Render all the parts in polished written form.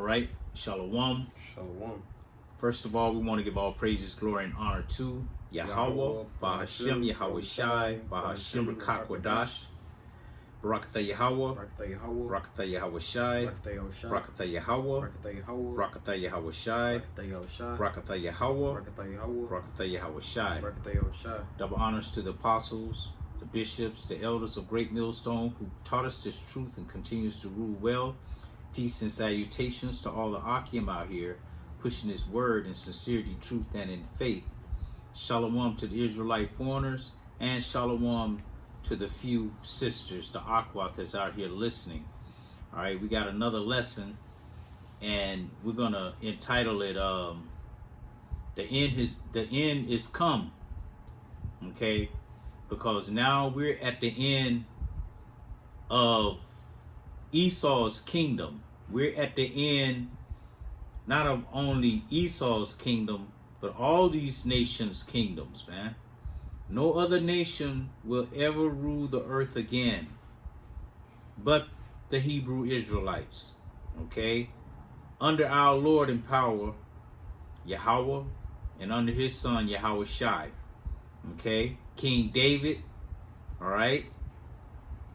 right, Shalom. Shalom. First of all, we want to give all praises, glory, and honor to Yahweh, Bahashem, Yahweh Shai, Bahashem Rakakwadash, Barakatha Yahweh, Barakatha Yahweh Shai, Barakatha Yahweh, Barakatha Yahweh Shai, Barakatha Yahweh, Barakatha Yahweh Shai. Double honors to the apostles, the bishops, the elders of Great Millstone who taught us this truth and continues to rule well. Peace and salutations to all the Akim out here pushing this word in sincerity, truth, and in faith. Shalom to the Israelite foreigners, and shalom to the few sisters, the Akwat that's out here listening. All right, we got another lesson, and we're gonna entitle it "The End is Come." Okay, because now we're at the end of Esau's kingdom. We're at the end not of only Esau's kingdom, but all these nations' kingdoms, man. No other nation will ever rule the earth again but the Hebrew Israelites, okay? Under our Lord and power, Yahweh, and under his son, Yahweh Shai, okay? King David, all right?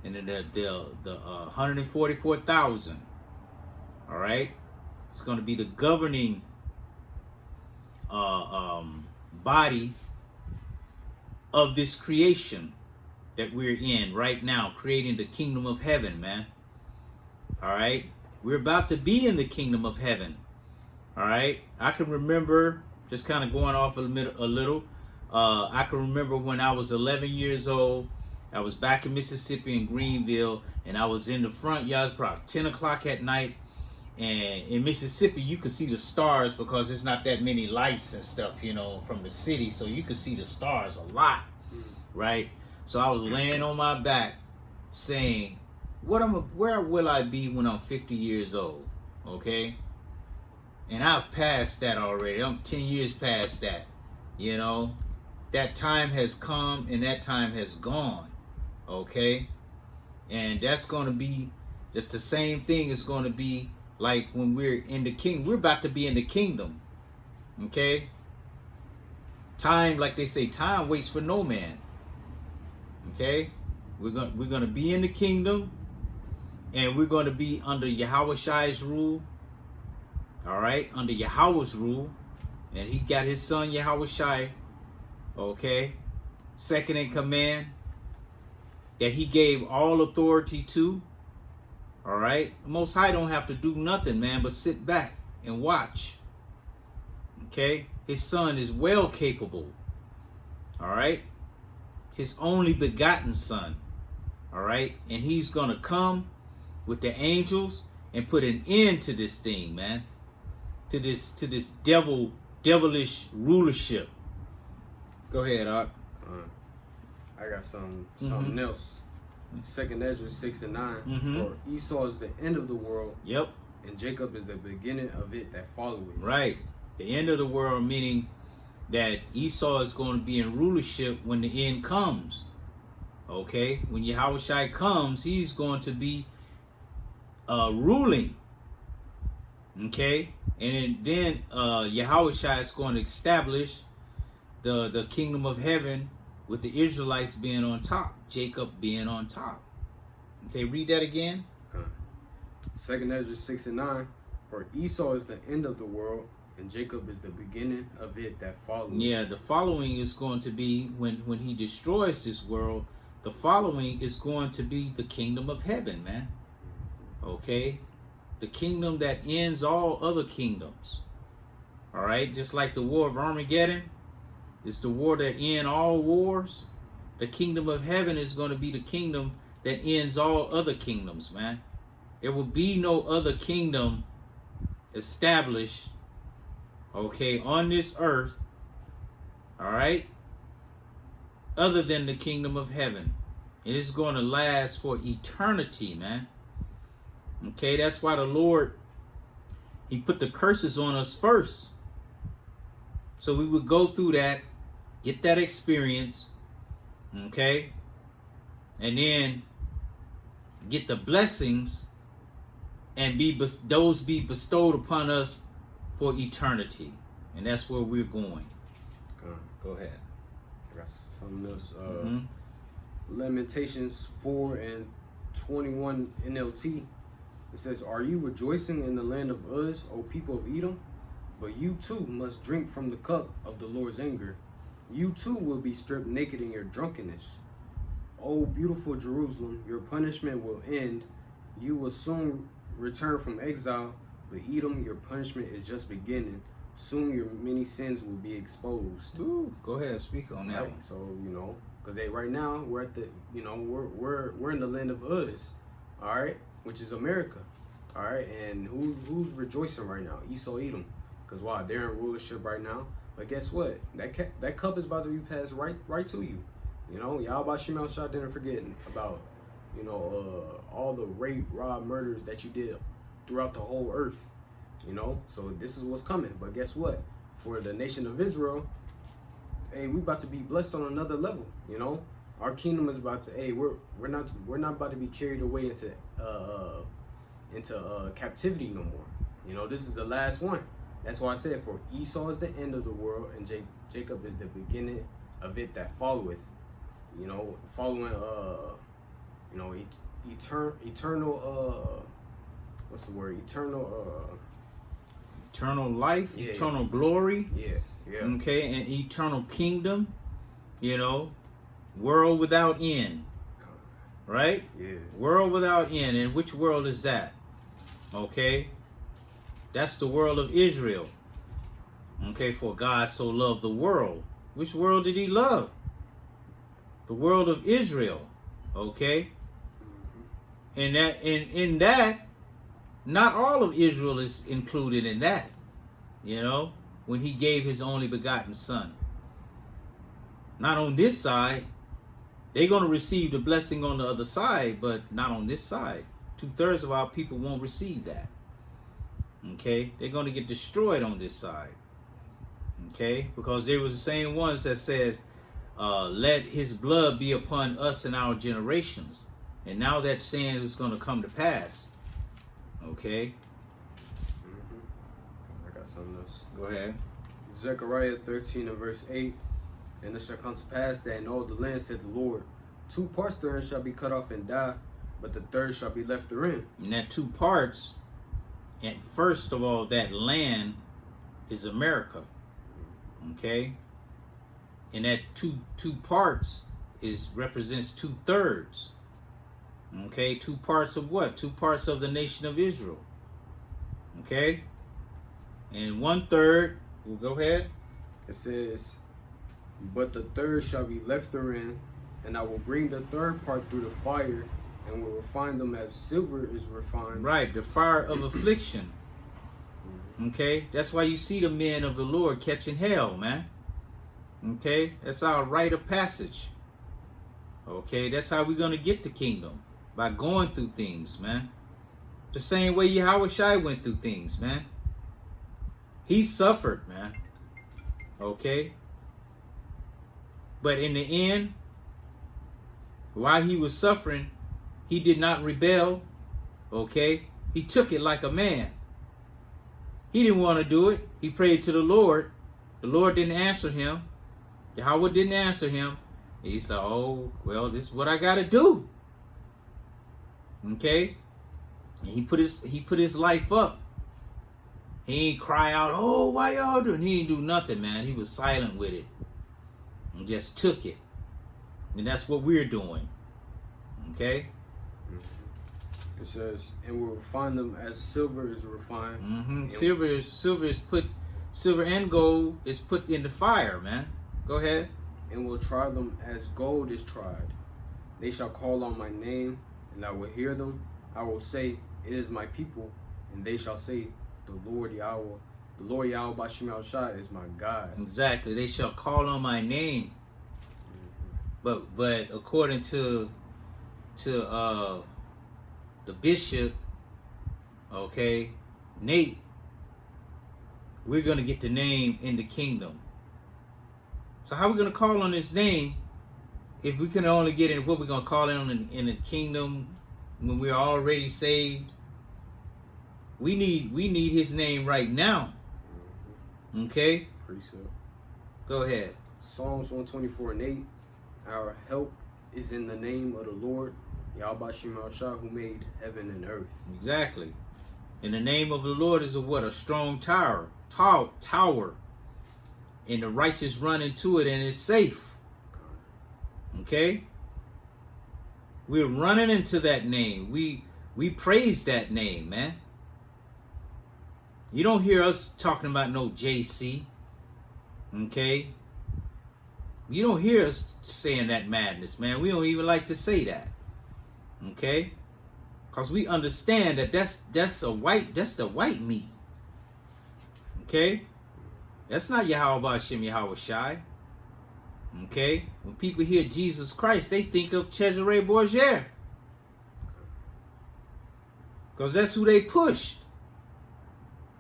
And then the 144,000, all right? It's going to be the governing body of this creation that we're in right now, creating the kingdom of heaven, man. All right? We're about to be in the kingdom of heaven. All right? I can remember, just kind of going off a little, I can remember when I was 11 years old. I was back in Mississippi in Greenville, and I was in the front yard, probably 10 o'clock at night. And in Mississippi, you could see the stars because there's not that many lights and stuff, you know, from the city. So you could see the stars a lot, right? So I was laying on my back saying, where will I be when I'm 50 years old, okay? And I've passed that already. I'm 10 years past that, you know? That time has come and that time has gone, okay? And that's going to be, it's the same thing is going to be like when we're in the kingdom. We're about to be in the kingdom, okay? Time, like they say, time waits for no man, okay? We're gonna be in the kingdom, and we're going to be under Yahweh Shai's rule, all right? Under Yahweh's rule, and he got his son Yahweh Shai, okay? Second in command, that he gave all authority to. All right, the Most High don't have to do nothing, man, but sit back and watch. Okay, his son is well capable. All right, his only begotten son. All right, and he's gonna come with the angels and put an end to this thing, man. To this devilish rulership. Go ahead, Art. I got something else. Second Ezra 6 and 9. For Esau is the end of the world. Yep. And Jacob is the beginning of it that followeth. Right. The end of the world, meaning that Esau is going to be in rulership when the end comes. Okay. When Yahweh Shai comes, he's going to be ruling. Okay. And then Yahweh Shai is going to establish the kingdom of heaven with the Israelites being on top, Jacob being on top. Okay, read that again. Second Ezra 6 and 9. For Esau is the end of the world, and Jacob is the beginning of it that follows. Yeah, the following is going to be, when he destroys this world, the following is going to be the kingdom of heaven, man. Okay? The kingdom that ends all other kingdoms. All right? Just like the war of Armageddon. It's the war that ends all wars. The kingdom of heaven is going to be the kingdom that ends all other kingdoms, man. There will be no other kingdom established, okay, on this earth, all right, other than the kingdom of heaven. And it's going to last for eternity, man. Okay, that's why the Lord, he put the curses on us first. So we would go through that, get that experience, okay, and then get the blessings and those be bestowed upon us for eternity. And that's where we're going. Go ahead. I got something else. Lamentations 4:21 NLT. It says, "Are you rejoicing in the land of Uz, O people of Edom? But you too must drink from the cup of the Lord's anger. You too will be stripped naked in your drunkenness. O beautiful Jerusalem, your punishment will end. You will soon return from exile. But Edom, your punishment is just beginning. Soon your many sins will be exposed." Ooh, go ahead, speak on that one. So because right now we're at the we're in the land of Uz, all right, which is America, all right, and who's rejoicing right now? Esau, Edom, because why? They're in rulership right now. But guess what? That cup is about to be passed right to you. Yahweh Shemel Shah didn't forget about all the rape, rob, murders that you did throughout the whole earth. So this is what's coming. But guess what? For the nation of Israel, hey, we about to be blessed on another level. Our kingdom is about to. Hey, we're not about to be carried away into captivity no more. This is the last one. That's why I said, for Esau is the end of the world, and Jacob is the beginning of it that followeth. Following eternal what's the word? Eternal life, Yeah. eternal glory. Yeah. Okay, and eternal kingdom. World without end. Right? Yeah. World without end. And which world is that? Okay? That's the world of Israel. Okay, for God so loved the world. Which world did he love? The world of Israel. Okay? And in that, not all of Israel is included in that. When he gave his only begotten son. Not on this side. They're going to receive the blessing on the other side, but not on this side. 2/3 of our people won't receive that. Okay? They're going to get destroyed on this side. Okay? Because they was the same ones that says, let his blood be upon us and our generations. And now that saying is going to come to pass. Okay? I got something else. Go ahead. Zechariah 13:8. "And it shall come to pass that in all the land, said the Lord, 2 parts therein shall be cut off and die, but the third shall be left therein." And that 2 parts, and first of all, that land is America. Okay? And that two parts represents 2/3. Okay? 2 parts of what? 2 parts of the nation of Israel. Okay? And 1/3, we'll go ahead. It says, "But the third shall be left therein, and I will bring the third part through the fire, and will refine them as silver is refined." Right, the fire of affliction. Okay? That's why you see the men of the Lord catching hell, man. Okay? That's our rite of passage. Okay? That's how we're going to get the kingdom. By going through things, man. The same way Yahweh Shai went through things, man. He suffered, man. Okay? But in the end, while he was suffering, he did not rebel. Okay? He took it like a man. He didn't want to do it. He prayed to the Lord. The Lord didn't answer him. Yahweh didn't answer him. He said, "Oh, well, this is what I got to do." Okay? And he put his life up. He ain't cry out, "Oh, why y'all doing?" He ain't do nothing, man. He was silent with it. And just took it. And that's what we're doing. Okay? It says, "And will refine them as silver is refined." Silver and gold is put in the fire, man. Go ahead. "And will try them as gold is tried. They shall call on my name, and I will hear them. I will say, it is my people, and they shall say, the Lord Yahweh Bashim Al Shai is my God." Exactly. They shall call on my name. But according to the bishop, okay, Nate, we're gonna get the name in the kingdom. So how are we gonna call on his name if we can only get in what we're gonna call in the kingdom when we're already saved? We need his name right now. Okay? Precept. Go ahead. Psalms 124:8. Our help is in the name of the Lord, Yahweh Shema Shah, who made heaven and earth. Exactly. And the name of the Lord is a strong tower. Tower. And the righteous run into it and is safe. Okay? We're running into that name. We praise that name, man. You don't hear us talking about no JC. Okay? You don't hear us saying that madness, man. We don't even like to say that. Okay? Because we understand that that's the white meat. Okay? That's not Yahweh Hashem Yahweh Shai. Okay? When people hear Jesus Christ, they think of Cesare Borgia. Because that's who they pushed.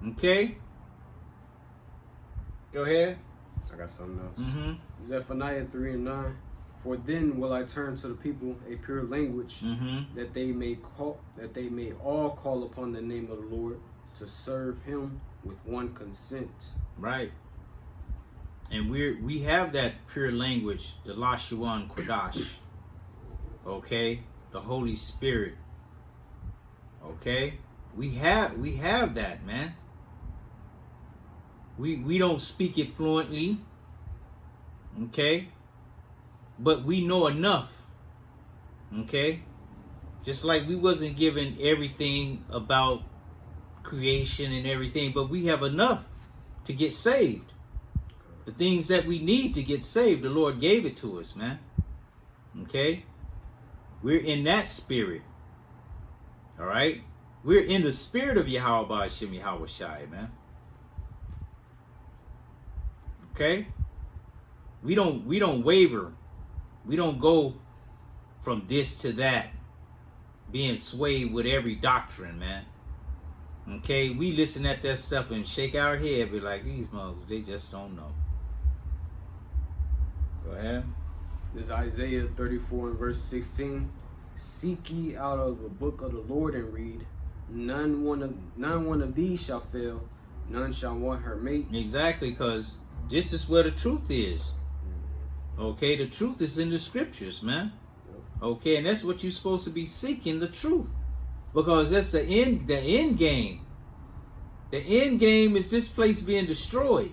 Okay? Go ahead. I got something else. Mm-hmm. Zephaniah 3:9. For then will I turn to the people a pure language, Mm-hmm. that they may all call upon the name of the Lord, to serve him with one consent. Right. And we have that pure language, the Lashuan Kodash. Okay? The Holy Spirit. Okay? We have that, man. We don't speak it fluently. Okay? But we know enough. Okay? Just like we wasn't given everything about creation and everything, but we have enough to get saved. The things that we need to get saved, the Lord gave it to us, man. Okay? We're in that spirit. All right? We're in the spirit of Yahweh Hashem Yahweh Shai, man. Okay? We don't waver. We don't go from this to that, being swayed with every doctrine, man. Okay? We listen at that stuff and shake our head, be like, these mugs, they just don't know. Go ahead. This is Isaiah 34 and verse 16. Seek ye out of the book of the Lord and read. None one of these shall fail. None shall want her mate. Exactly, because this is where the truth is. Okay, the truth is in the scriptures, man. Okay, and that's what you're supposed to be seeking, the truth. Because that's the end game. The end game is this place being destroyed.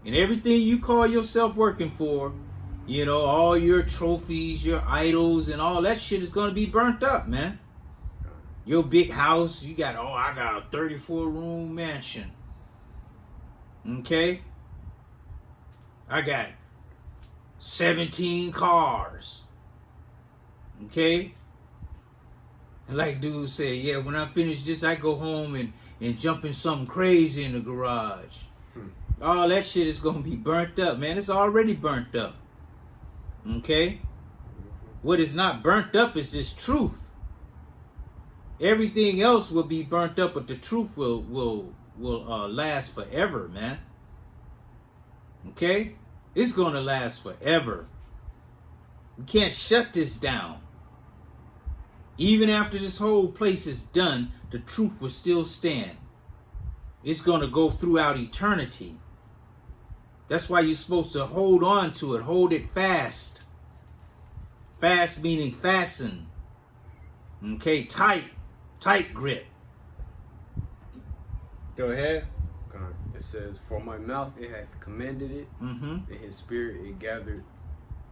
And everything you call yourself working for, you know, all your trophies, your idols, and all that shit is going to be burnt up, man. Your big house, I got a 34-room mansion. Okay? I got 17 cars. Okay? And like dude said, yeah, when I finish this, I go home and jump in something crazy in the garage. All that shit is going to be burnt up, man. It's already burnt up. Okay? What is not burnt up is this truth. Everything else will be burnt up, but the truth will last forever, man. Okay? It's going to last forever. We can't shut this down. Even after this whole place is done, the truth will still stand. It's going to go throughout eternity. That's why you're supposed to hold on to it. Hold it fast. Fast meaning fasten. Okay, tight. Tight grip. Go ahead. Okay. It says, for my mouth it hath commanded it, Mm-hmm. in his spirit it gathered.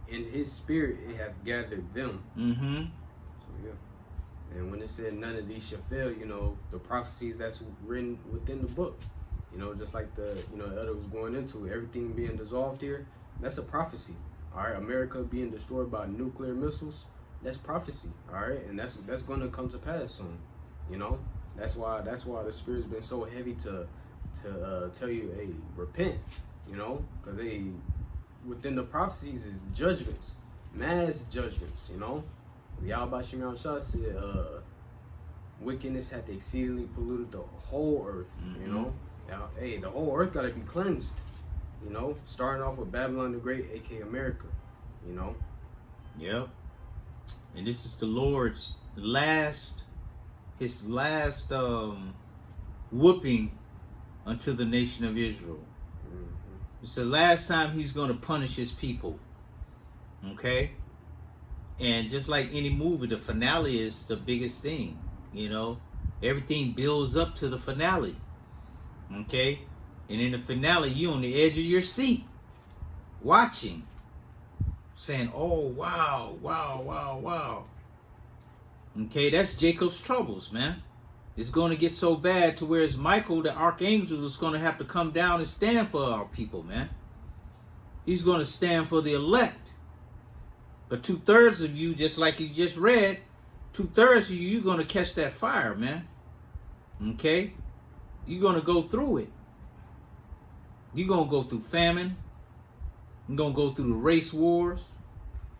In his spirit it hath gathered them. Mm-hmm. So yeah. And when it said none of these shall fail, you know, the prophecies that's written within the book. You know, just like the elder was going into, everything being dissolved here, that's a prophecy. All right, America being destroyed by nuclear missiles, that's prophecy. All right, and that's going to come to pass soon. You know, that's why the spirit's been so heavy to tell you, hey, repent. You know, because within the prophecies is judgments, mass judgments. You know, Yahweh Shema Shah said, wickedness hath exceedingly polluted the whole earth. Mm-hmm. You know. Now, hey, the whole earth got to be cleansed, you know, starting off with Babylon the Great, aka America, you know. Yep. And this is the Lord's last whooping unto the nation of Israel. It's the last time he's going to punish his people. Okay? And just like any movie, the finale is the biggest thing. You know? Everything builds up to the finale. Okay? And in the finale, you on the edge of your seat. Watching. Saying, oh, wow, wow, wow, wow. Okay? That's Jacob's troubles, man. It's going to get so bad to where it's Michael, the archangel, is going to have to come down and stand for our people, man. He's going to stand for the elect. But 2/3 of you, just like you just read, 2/3 of you, you're going to catch that fire, man. Okay? You're going to go through it. You're going to go through famine. You're going to go through the race wars.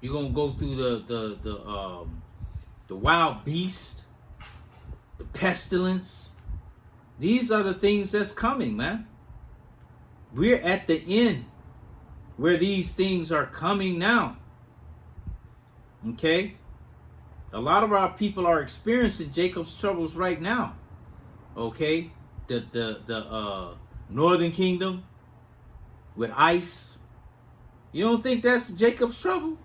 You're going to go through the wild beast. The pestilence. These are the things that's coming, man. We're at the end where these things are coming now. Okay? A lot of our people are experiencing Jacob's troubles right now. Okay? The Northern Kingdom with ICE. You don't think that's Jacob's trouble?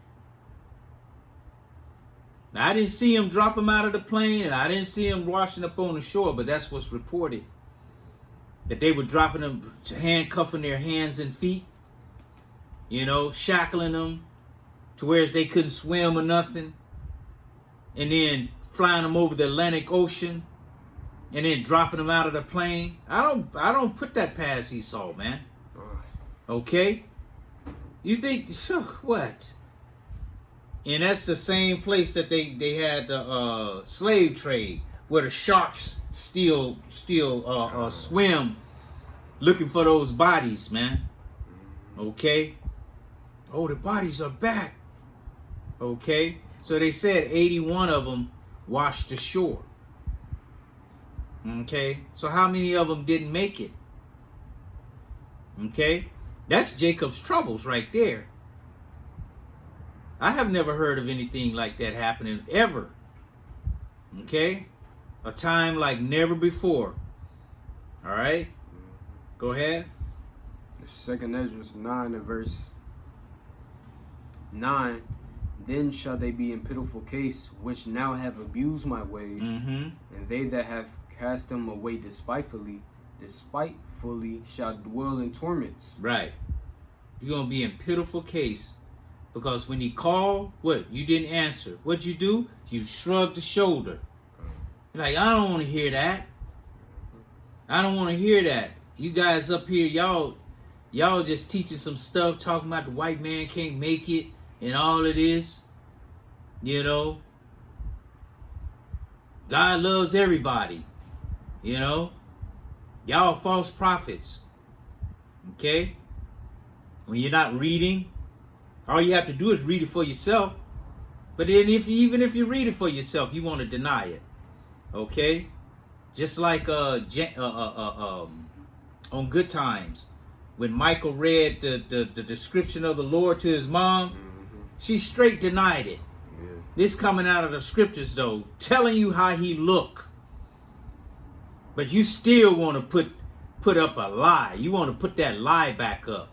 Now, I didn't see him drop him out of the plane, and I didn't see him washing up on the shore, but that's what's reported. That they were dropping them, handcuffing their hands and feet, you know, shackling them to where they couldn't swim or nothing, and then flying them over the Atlantic Ocean, and then dropping them out of the plane. I don't put that past Esau, man. Okay? You think, sure, what? And that's the same place that they had the slave trade, where the sharks still swim looking for those bodies, man. Okay? Oh, the bodies are back. Okay? So they said 81 of them washed ashore. Okay? So how many of them didn't make it? Okay? That's Jacob's troubles right there. I have never heard of anything like that happening ever. Okay? A time like never before. All right? Go ahead. 2nd Ezra 9 and verse 9. Then shall they be in pitiful case, which now have abused my ways, and they that have cast them away despitefully shall dwell in torments. Right. You're going to be in pitiful case. Because when he called, what? You didn't answer. What'd you do? You shrugged the shoulder. You're like, I don't want to hear that. I don't want to hear that. You guys up here, y'all just teaching some stuff, talking about the white man can't make it and all of this. You know? God loves everybody. You know? Y'all false prophets. Okay? When you're not reading, all you have to do is read it for yourself. But then even if you read it for yourself, you want to deny it. Okay? Just like on Good Times, when Michael read the description of the Lord to his mom, she straight denied it. Yeah. This coming out of the scriptures though, telling you how he look. But you still want to put up a lie. You want to put that lie back up.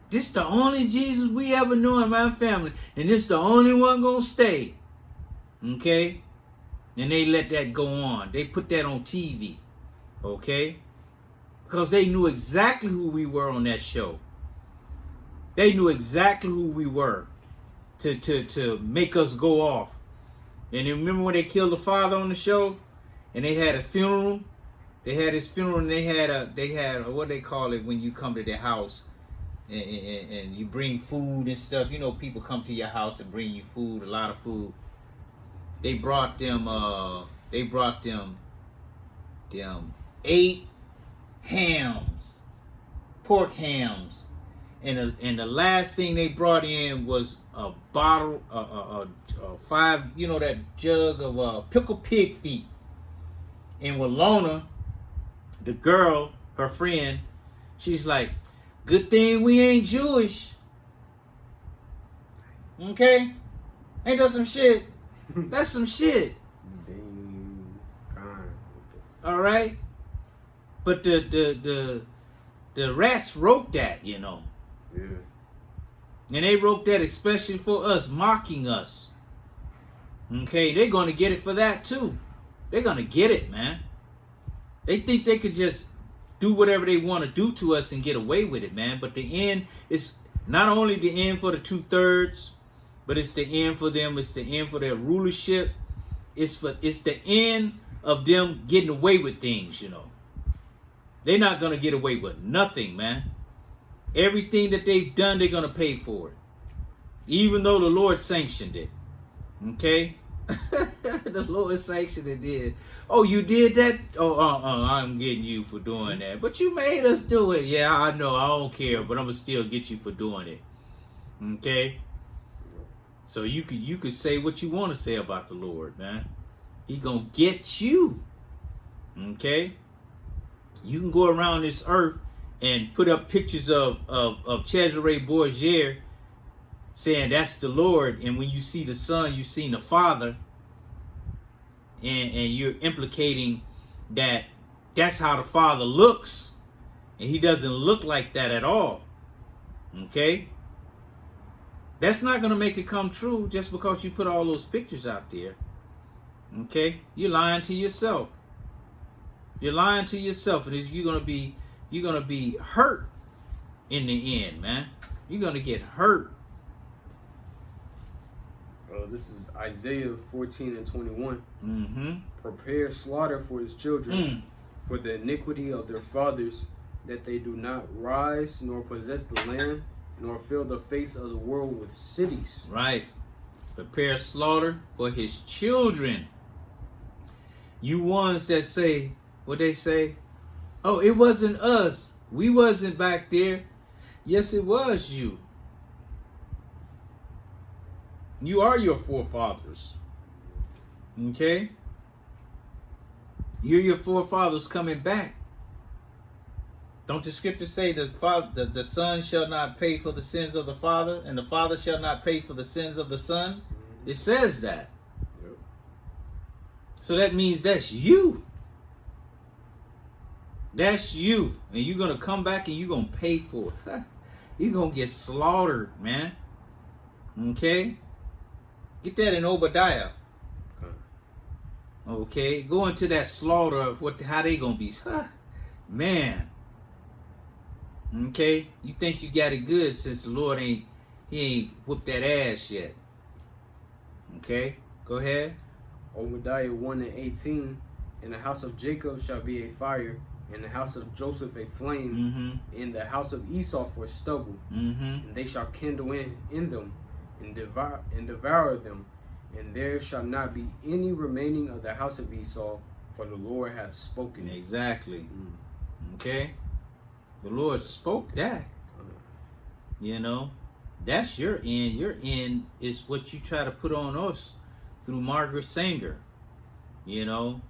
This the only Jesus we ever knew in my family. And this the only one gonna stay. Okay? And they let that go on. They put that on TV. Okay? Because they knew exactly who we were on that show. They knew exactly who we were to make us go off. And you remember when they killed the father on the show? And they had a funeral? They had his funeral and they had a what they call it when you come to their house. And you bring food and stuff. You know, people come to your house and bring you food, a lot of food. They brought them 8 hams, pork hams, and the last thing they brought in was a bottle, a 5, you know, that jug of pickled pig feet. And Walona, the girl, her friend, she's like, good thing we ain't Jewish. Okay? Ain't that some shit? That's some shit. All right? But the rats wrote that, you know. Yeah. And they wrote that especially for us, mocking us. Okay, they're going to get it for that too. They're going to get it, man. They think they could just do whatever they want to do to us and get away with it, man. But the end is not only the end for the 2/3, but it's the end for them. It's the end for their rulership. It's the end of them getting away with things, you know. They're not going to get away with nothing, man. Everything that they've done, they're going to pay for it. Even though the Lord sanctioned it. Okay? The Lord sanctioned it did. Oh, you did that? Oh, I'm getting you for doing that. But you made us do it. Yeah, I know. I don't care. But I'm going to still get you for doing it. Okay? So you could say what you want to say about the Lord, man. He going to get you. Okay? You can go around this earth and put up pictures of Cesare Borgia saying that's the Lord, and when you see the Son, you see the Father, and you're implicating that that's how the Father looks, and he doesn't look like that at all. Okay? That's not going to make it come true just because you put all those pictures out there. Okay? You're lying to yourself. You're lying to yourself, and you're gonna be hurt in the end, man. You're gonna get hurt. This is Isaiah 14:21. Mm-hmm. Prepare slaughter for his children, for the iniquity of their fathers, that they do not rise nor possess the land, nor fill the face of the world with cities. Right. Prepare slaughter for his children. You ones that say, what they say? Oh, it wasn't us. We wasn't back there. Yes, it was you. You are your forefathers. Okay? You're your forefathers coming back. Don't the scripture say the son shall not pay for the sins of the father, and the father shall not pay for the sins of the son? It says that. Yep. So that means that's you. That's you. And you're going to come back and you're going to pay for it. You're going to get slaughtered, man. Okay? Get that in Obadiah. Okay? Go into that slaughter of how they going to be. Man. Okay? You think you got it good since the Lord ain't whooped that ass yet. Okay? Go ahead. Obadiah 1:18. In the house of Jacob shall be a fire, in the house of Joseph a flame, in the house of Esau for stubble, and they shall kindle in them, and devour them, and there shall not be any remaining of the house of Esau, for the Lord hath spoken. Exactly. Okay? The Lord spoke that. You know? That's your end. Your end is what you try to put on us through Margaret Sanger. You know?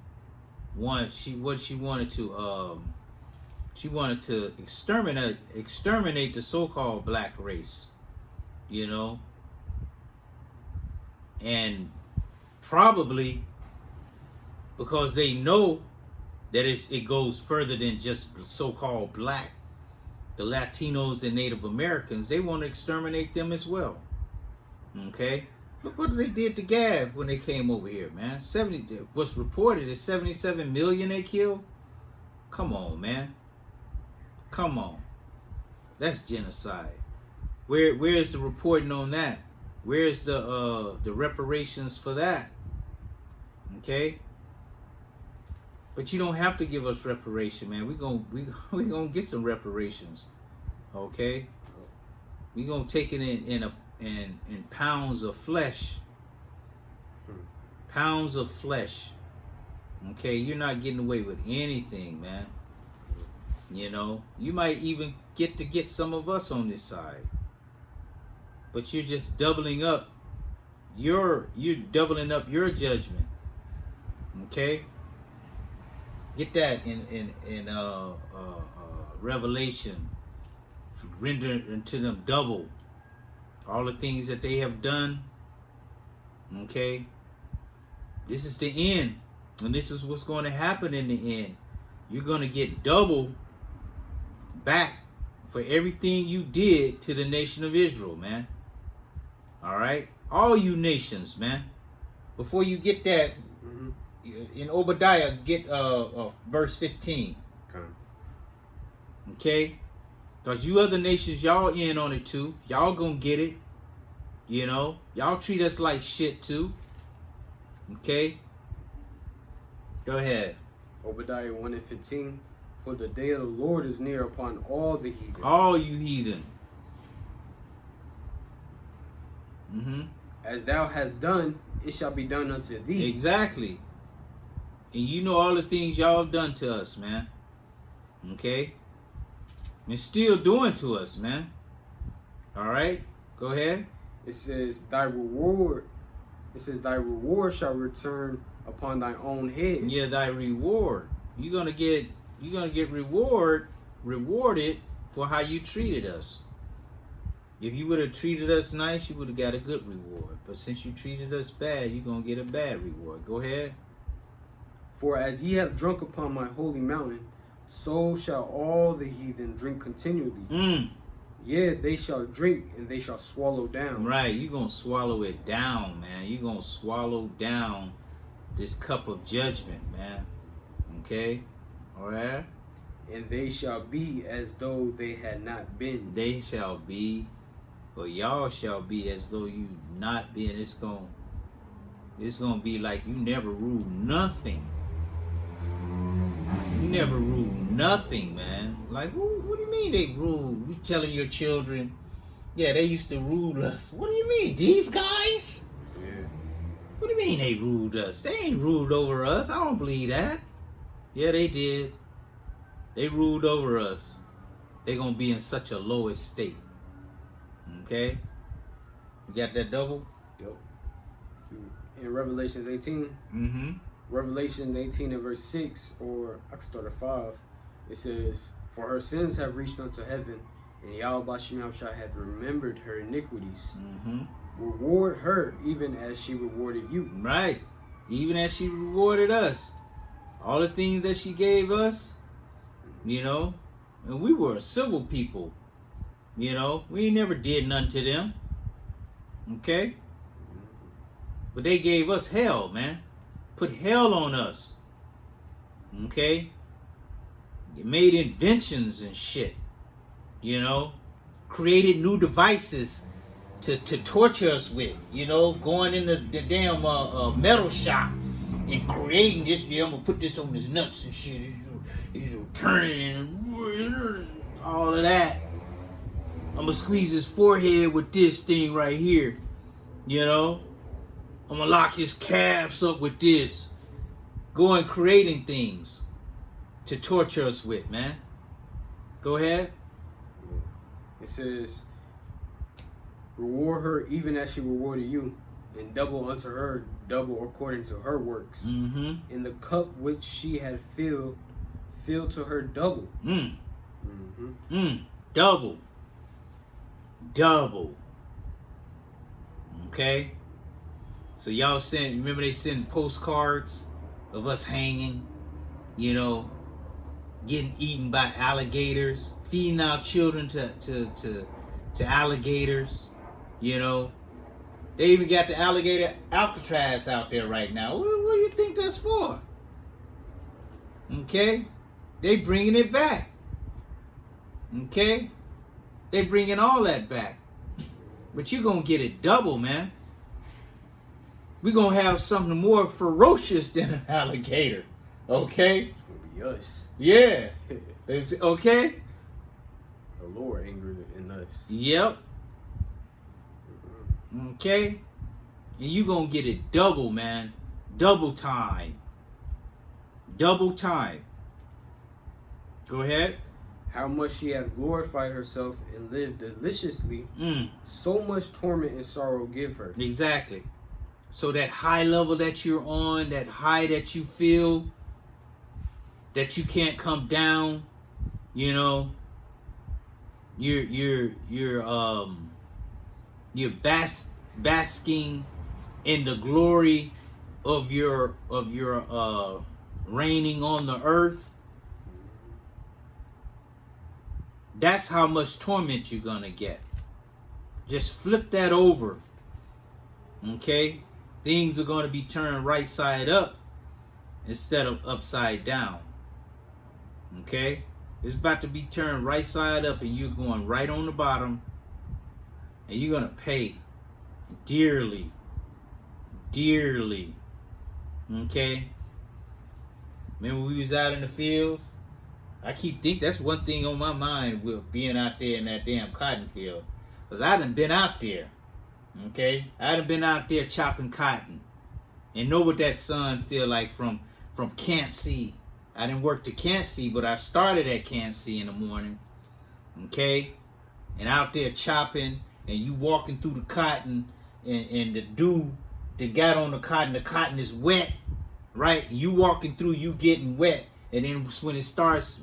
She wanted to exterminate the so-called black race, you know, and probably because they know that it goes further than just so-called black. The Latinos and Native Americans, they want to exterminate them as well. Okay. Look what they did to Gab when they came over here, man. What's reported is 77 million they killed. Come on, man. Come on. That's genocide. Where's the reporting on that? Where's the reparations for that? Okay? But you don't have to give us reparation, man. We gonna get some reparations. Okay? We gonna take it in pounds of flesh. Pounds of flesh. Okay, you're not getting away with anything, man. You know, you might even get some of us on this side. But you're just doubling up you're doubling up your judgment. Okay? Get that in Revelation. Render unto them double all the things that they have done. Okay? This is the end. And this is what's going to happen in the end. you're going to get double back for everything you did to the nation of Israel, man. All right? All you nations, man. Before you get that, in Obadiah, get verse 15. Okay? Because you other nations, y'all in on it too. Y'all gonna get it. You know? Y'all treat us like shit too. Okay? Go ahead. Obadiah 1:15. For the day of the Lord is near upon all the heathen. All you heathen. Mm-hmm. As thou hast done, it shall be done unto thee. Exactly. And you know all the things y'all have done to us, man. Okay? And still doing to us, man. All right? Go ahead. It says, thy reward shall return upon thy own head. Yeah, thy reward. You're gonna get rewarded for how you treated us. If you would have treated us nice, you would have got a good reward. But since you treated us bad, you're gonna get a bad reward. Go ahead. For as ye have drunk upon my holy mountain, so shall all the heathen drink continually. Yeah, they shall drink and they shall swallow down. Right, you're going to swallow it down, man. You're going to swallow down this cup of judgment, man. Okay? All right? And they shall be as though they had not been. They shall be, or y'all shall be as though you not been. It's going to be like you never ruled nothing. You never ruled nothing, man. Like, what do you mean they ruled? You telling your children, yeah, they used to rule us. What do you mean? These guys? Yeah. What do you mean they ruled us? They ain't ruled over us. I don't believe that. Yeah, they did. They ruled over us. They're going to be in such a low estate. Okay? You got that double? Yep. In Revelations 18. Mm-hmm. Revelation 18 and verse 6, or I can start at 5. It says, for her sins have reached unto heaven, and Yahweh Shemel have remembered her iniquities. Mm-hmm. Reward her even as she rewarded you. Right. Even as she rewarded us. All the things that she gave us, you know, and we were a civil people. You know, we never did nothing to them. Okay? But they gave us hell, man. Put hell on us. Okay? They made inventions and shit. You know? Created new devices to torture us with. You know? Going in the damn metal shop and creating this. Yeah, I'm gonna put this on his nuts and shit. He's turning and all of that. I'm gonna squeeze his forehead with this thing right here. You know? I'm gonna lock his calves up with this. Going creating things to torture us with, man. Go ahead. It says, reward her even as she rewarded you, and double unto her, double according to her works. Mm-hmm. In the cup which she had filled to her double. Double. Double. Okay? So y'all remember they send postcards of us hanging, you know, getting eaten by alligators, feeding our children to alligators, you know. They even got the alligator Alcatraz out there right now. What do you think that's for? Okay? They bringing it back. Okay? They bringing all that back. But you gonna get it double, man. We're going to have something more ferocious than an alligator. Okay? It's going to be us. Yeah. Okay? The Lord angry in us. Yep. Okay? And you going to get it double, man. Double time. Double time. Go ahead. How much she hath glorified herself and lived deliciously, so much torment and sorrow give her. Exactly. So that high level that you're on, that high that you feel, that you can't come down, you know, you're basking in the glory of your reigning on the earth. That's how much torment you're going to get. Just flip that over. Okay? Things are going to be turned right side up instead of upside down. Okay? It's about to be turned right side up and you're going right on the bottom. And you're going to pay dearly. Dearly. Okay? Remember we was out in the fields? I keep thinking that's one thing on my mind with being out there in that damn cotton field. Because I done been out there. Okay? I done been out there chopping cotton. And know what that sun feel like from Can't See. I didn't work to Can't See, but I started at Can't See in the morning. Okay? And out there chopping, and you walking through the cotton, and the dew that got on the cotton is wet, right? You walking through, you getting wet. And then when it starts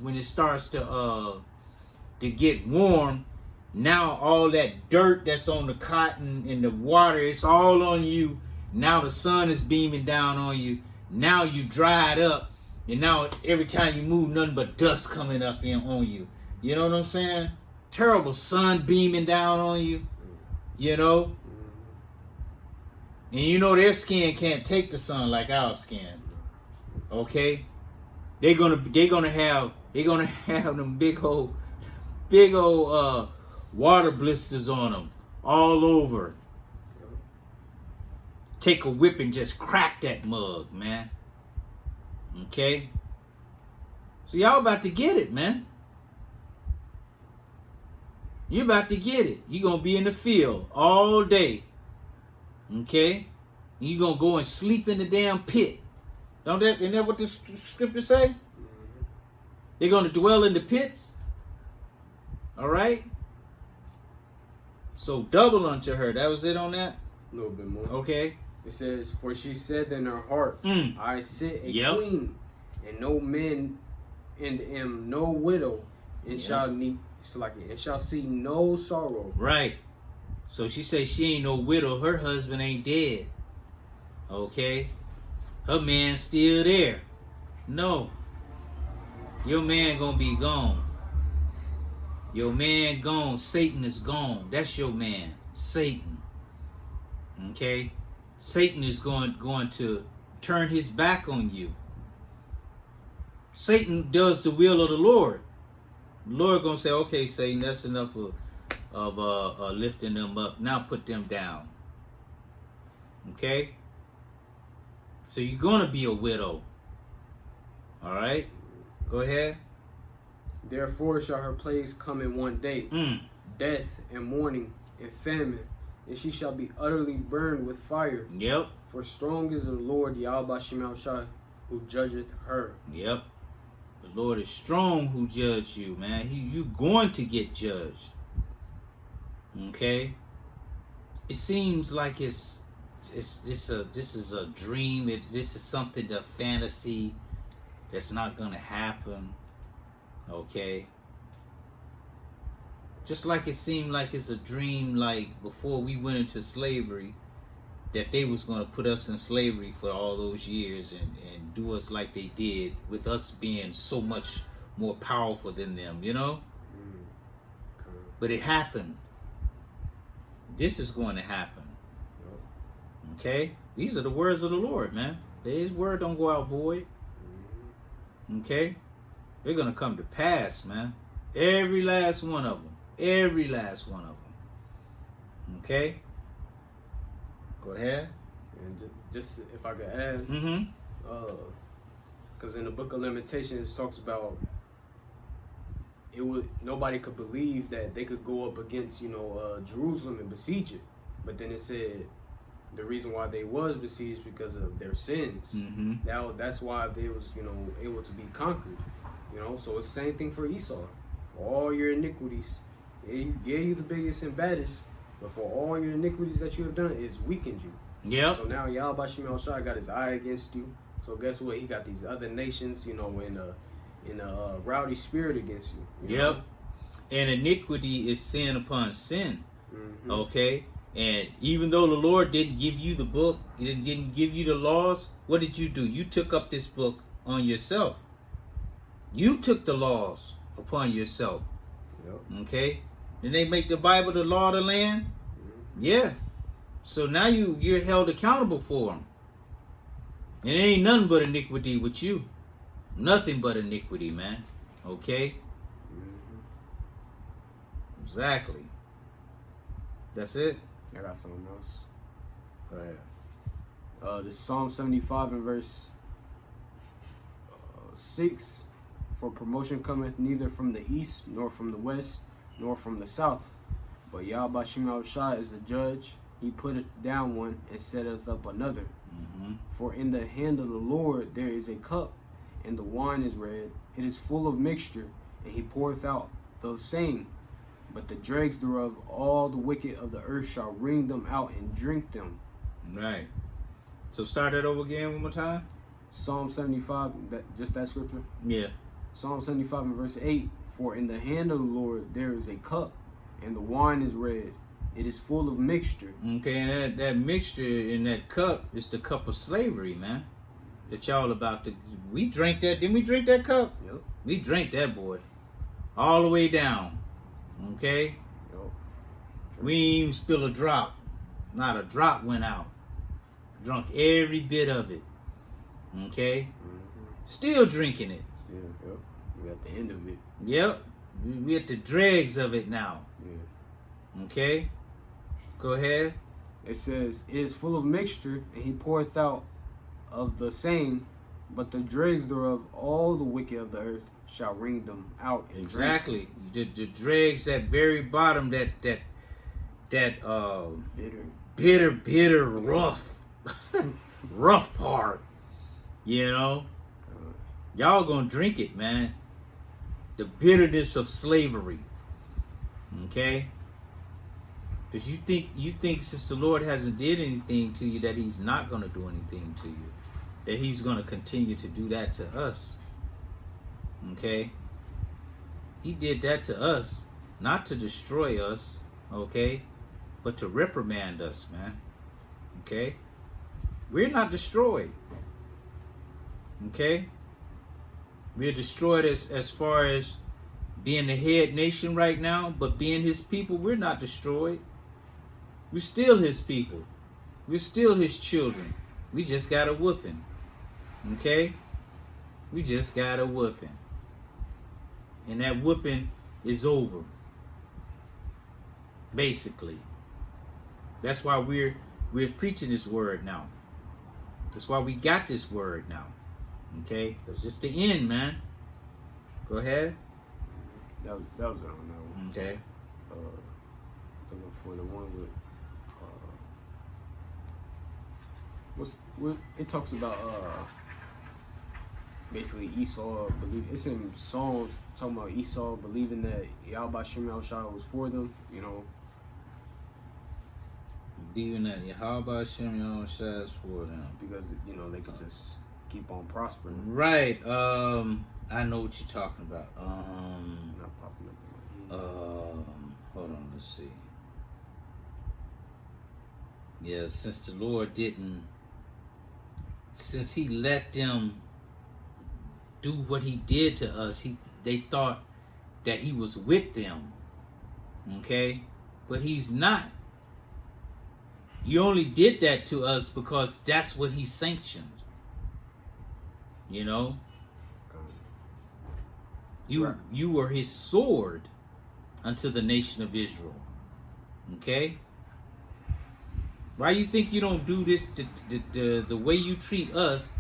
to get warm, now all that dirt that's on the cotton and the water, it's all on you. Now the sun is beaming down on you. Now you dried up, and now every time you move, nothing but dust coming up in on you. You know what I'm saying? Terrible sun beaming down on you. You know? And you know their skin can't take the sun like our skin. Okay? They're gonna have them big old water blisters on them all over. Take a whip and just crack that mug, man. Okay? So y'all about to get it, man. You're about to get it. You're going to be in the field all day. Okay? And you're going to go and sleep in the damn pit. Isn't that what the scriptures say? They're going to dwell in the pits. All right? So double unto her. That was it on that? A little bit more. Okay. It says, for she said in her heart, I sit a queen, and no man, and am no widow, and shall see no sorrow. Right. So she says she ain't no widow. Her husband ain't dead. Okay. Her man's still there. No. Your man gonna be gone. Your man gone. Satan is gone. That's your man. Satan. Okay. Satan is going to turn his back on you. Satan does the will of the Lord. The Lord gonna say, okay, Satan, that's enough of lifting them up. Now put them down. Okay? So you're gonna be a widow. All right? Go ahead. Therefore shall her plagues come in one day, death and mourning and famine, and she shall be utterly burned with fire. Yep. For strong is the Lord Yahweh Shemel Shai, who judgeth her. Yep. The Lord is strong who judge you, man. You going to get judged. Okay? It seems like this is a dream. This is something, a fantasy that's not gonna happen. Okay? Just like it seemed like it's a dream, like before we went into slavery, that they was going to put us in slavery for all those years and do us like they did, with us being so much more powerful than them, you know? But it happened. This is going to happen. Okay? These are the words of the Lord, man. His word don't go out void. Okay? They're going to come to pass, man. Every last one of them. Every last one of them. Okay? Go ahead. And just if I could add, because in the book of Lamentations it talks about nobody could believe that they could go up against Jerusalem and besiege it, but then it said the reason why they was besieged because of their sins. Now that's why they was able to be conquered. So it's the same thing for Esau. All your iniquities. Yeah, you're the biggest and baddest, but for all your iniquities that you have done, it's weakened you. Yeah. So now Yahweh Shemel Shai got his eye against you. So guess what? He got these other nations, in a rowdy spirit against you. Yep. And iniquity is sin upon sin. Okay. And even though the Lord didn't give you the book, He didn't give you the laws, what did you do? You took up this book on yourself. You took the laws upon yourself. Yep. Okay? Then they make the Bible the law of the land. Yeah. So now you're held accountable for them. And it ain't nothing but iniquity with you. Nothing but iniquity, man. Okay? Exactly. That's it? I got something else. Go ahead. This Psalm 75 and verse 6. For promotion cometh neither from the east, nor from the west, nor from the south. But Yahweh Shem Shai is the judge. He putteth down one and setteth up another. Mm-hmm. For in the hand of the Lord there is a cup, and the wine is red. It is full of mixture, and he poureth out the same. But the dregs thereof, all the wicked of the earth shall wring them out and drink them. Right. So start that over again one more time. Psalm 75, just that scripture. Yeah. Psalm 75 and verse 8. For in the hand of the Lord there is a cup, and the wine is red. It is full of mixture. Okay, and that mixture in that cup is the cup of slavery, man. That y'all about to... We drank that. Didn't we drink that cup? Yep. We drank that, boy. All the way down. Okay? Yep. We ain't even spill a drop. Not a drop went out. Drunk every bit of it. Okay? Still drinking it. Yeah, yep. We're at the end of it. Yep. We at the dregs of it now. Yeah. Okay? Go ahead. It says, it is full of mixture, and he poureth out of the same, but the dregs thereof, all the wicked of the earth shall wring them out. And Exactly. The dregs, that very bottom, that bitter, rough, rough part. You know? Y'all gonna drink it, man. The bitterness of slavery. Okay? Because you think since the Lord hasn't did anything to you, that he's not gonna do anything to you. That he's gonna continue to do that to us. Okay? He did that to us, not to destroy us, okay? But to reprimand us, man. Okay? We're not destroyed. Okay? We're destroyed as far as being the head nation right now, but being his people, we're not destroyed. We're still his people. We're still his children. We just got a whooping. Okay? We just got a whooping. And that whooping is over. Basically. That's why we're preaching this word now. That's why we got this word now. Okay? Because it's the end, man. Go ahead. That was it on that one. Okay. For the one with it talks about basically Esau it's in Psalms talking about Esau believing that Yahweh Shem Shai was for them, you know. Believing that Yahweh Shem Shai is for them. Because, you know, they could just keep on prospering. Right. I know what you're talking about. Not popping up in my head. Hold on, let's see. Yeah, since the Lord since he let them do what he did to us, they thought that he was with them. Okay? But he's not. You only did that to us because that's what he sanctioned. You know? You were his sword unto the nation of Israel. Okay? Why you think you don't do this the way you treat us?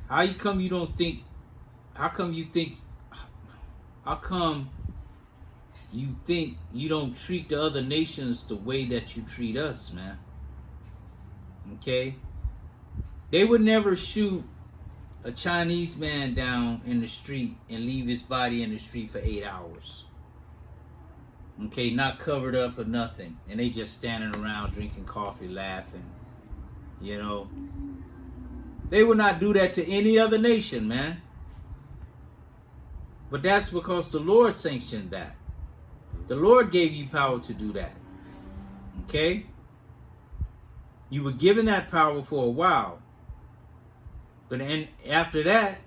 How come you think you don't treat the other nations the way that you treat us, man? Okay? They would never shoot a Chinese man down in the street and leave his body in the street for 8 hours. Okay, not covered up or nothing. And they just standing around drinking coffee, laughing. You know. They would not do that to any other nation, man. But that's because the Lord sanctioned that. The Lord gave you power to do that. Okay? You were given that power for a while. But after that,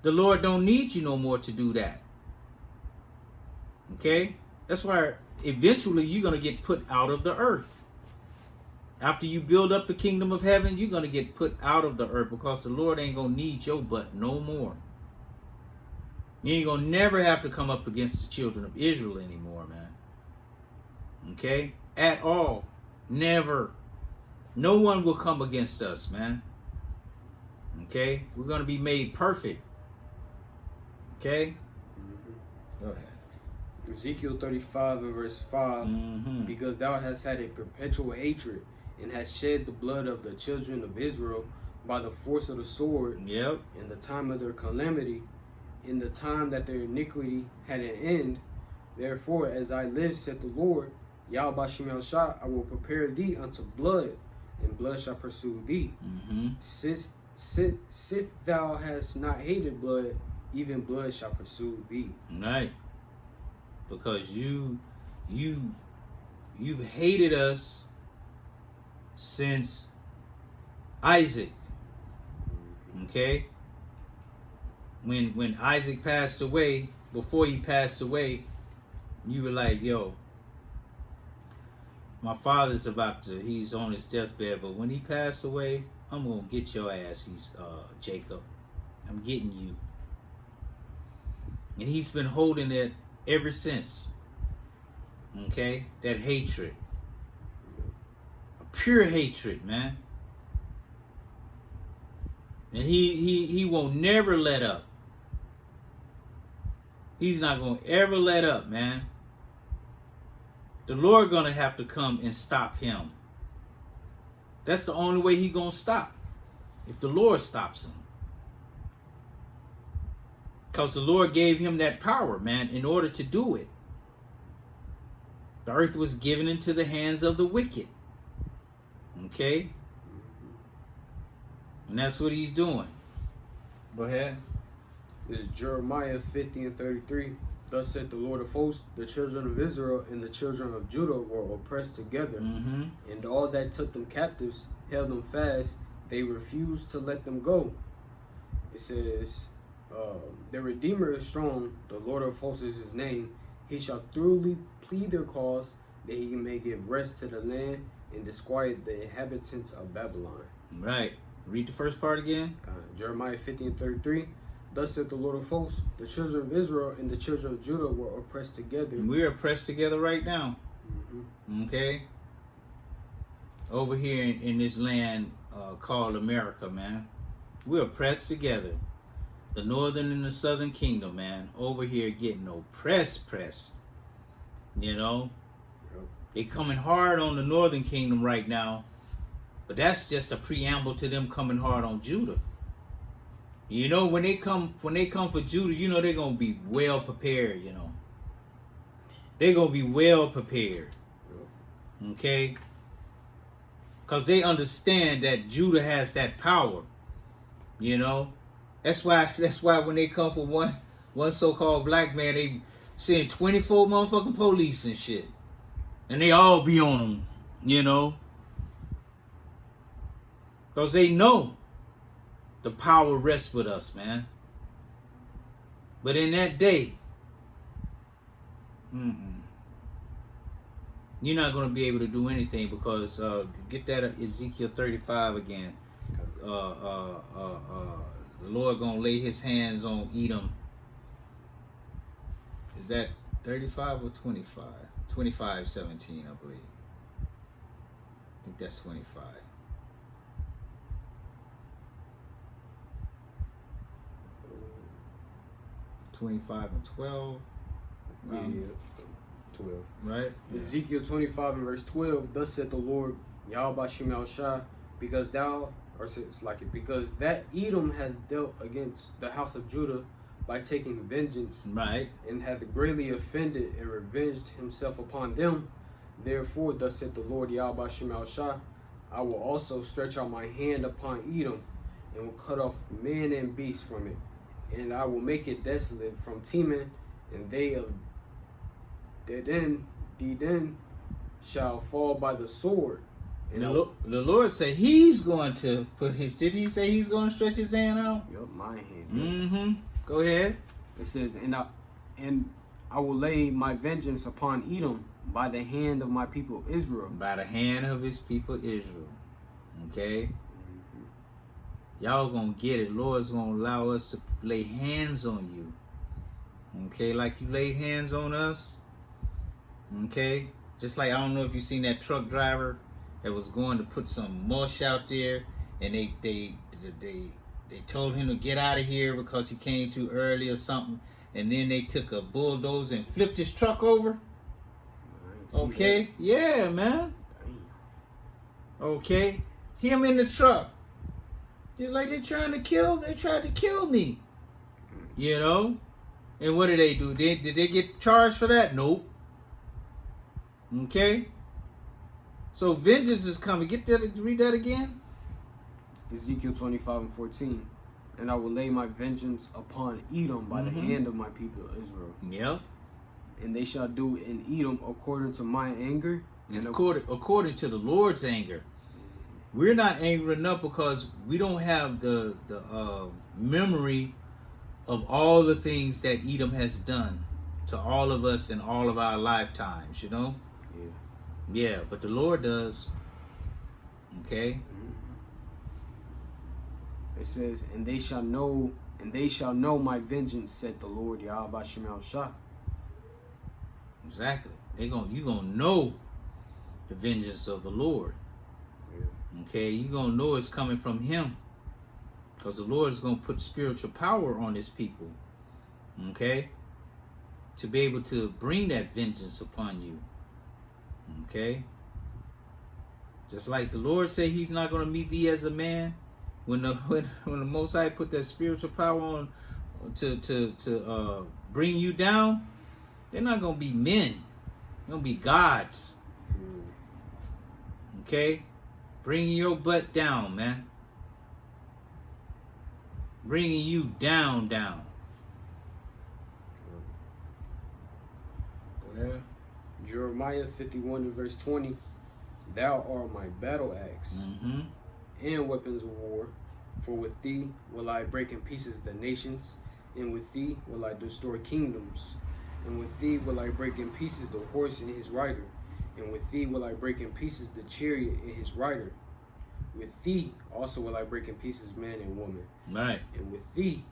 the Lord don't need you no more to do that. Okay? That's why eventually you're going to get put out of the earth. After you build up the kingdom of heaven, you're going to get put out of the earth because the Lord ain't going to need your butt no more. You ain't going to never have to come up against the children of Israel anymore, man. Okay? At all. Never. No one will come against us, man. Okay? We're going to be made perfect. Okay? Go ahead. Ezekiel 35 and verse 5. Mhm. Because thou hast had a perpetual hatred, and hast shed the blood of the children of Israel by the force of the sword, Yep. in the time of their calamity, in the time that their iniquity had an end. Therefore, as I live, saith the Lord, Yahweh Shem Shah, I will prepare thee unto blood, and blood shall pursue thee. Mm-hmm. Sith thou hast not hated blood, even blood shall pursue thee. Right. Because you've hated us since Isaac. Okay? When Isaac passed away, before he passed away, you were like, yo, my father's he's on his deathbed, but when he passed away, I'm gonna get your ass, Jacob. I'm getting you. And he's been holding it ever since. Okay? That hatred. A pure hatred, man. And he won't never let up. He's not going to ever let up, man. The Lord going to have to come and stop him. That's the only way he going to stop. If the Lord stops him. Because the Lord gave him that power, man, in order to do it. The earth was given into the hands of the wicked. Okay? And that's what he's doing. Go ahead. This is Jeremiah 50 and 33. Thus saith the Lord of hosts, the children of Israel and the children of Judah were oppressed together, and all that took them captives held them fast. They refused to let them go. It says, the Redeemer is strong, the Lord of hosts is his name. He shall thoroughly plead their cause, that he may give rest to the land and disquiet the inhabitants of Babylon. Right. Read the first part again. Jeremiah 50 and 33. Thus saith the Lord of hosts, the children of Israel and the children of Judah were oppressed together. And we're oppressed together right now. Okay? Over here in this land called America, man. We're oppressed together. The northern and the southern kingdom, man. Over here getting oppressed. You know? They coming hard on the northern kingdom right now. But that's just a preamble to them coming hard on Judah. You know, when they come for Judah, you know they're gonna be well prepared, you know. They're gonna be well prepared. Okay? Because they understand that Judah has that power. You know? That's why when they come for one so-called black man, they send 24 motherfucking police and shit. And they all be on them, you know? Because they know the power rests with us, man. But in that day, you're not going to be able to do anything because, get that Ezekiel 35 again. The Lord going to lay his hands on Edom. Is that 35 or 25? 25:17, I believe. I think that's 25. $25 and $12. 12. Right? Ezekiel 25 and verse 12. Thus saith the Lord, Yahweh Shem Shah, because that Edom hath dealt against the house of Judah by taking vengeance, right, and hath greatly offended and revenged himself upon them. Therefore, thus saith the Lord Yahweh Shem Shah, I will also stretch out my hand upon Edom, and will cut off men and beasts from it, and I will make it desolate from Teman, and they of Dedan shall fall by the sword. And the Lord said he's going to put his, did he say he's going to stretch his hand out? Yup, my hand. Go ahead. It says, and I will lay my vengeance upon Edom by the hand of my people Israel. By the hand of his people Israel. Okay? Y'all gonna get it. Lord's gonna allow us to lay hands on you. Okay? Like you laid hands on us. Okay? Just like, I don't know if you seen that truck driver that was going to put some mush out there, and they told him to get out of here because he came too early or something, and then they took a bulldozer and flipped his truck over. Okay, yeah, man. Okay, him in the truck. Just like they tried to kill me. You know? And what did they do? Did they get charged for that? Nope. Okay? So vengeance is coming. Get that, read that again. Ezekiel 25:14. And I will lay my vengeance upon Edom by the hand of my people Israel. Yep. And they shall do in Edom according to my anger. And according to the Lord's anger. We're not angry enough because we don't have the memory of all the things that Edom has done to all of us in all of our lifetimes, you know? Yeah, but the Lord does. Okay? It says, and they shall know my vengeance, said the Lord, Yahweh Shemel Shah. Exactly. You gonna know the vengeance of the Lord. Okay, you're going to know it's coming from him. Because the Lord is going to put spiritual power on his people. Okay? To be able to bring that vengeance upon you. Okay? Just like the Lord said he's not going to meet thee as a man. When the Most High put that spiritual power on to bring you down, they're not going to be men. They're going to be gods. Okay? Bringing your butt down, man. Bringing you down. Go ahead. Jeremiah 51:20. Thou art my battle axe and weapons of war. For with thee will I break in pieces the nations, and with thee will I destroy kingdoms. And with thee will I break in pieces the horse and his rider. And with thee will I break in pieces the chariot and his rider. With thee also will I break in pieces man and woman. Right. And with thee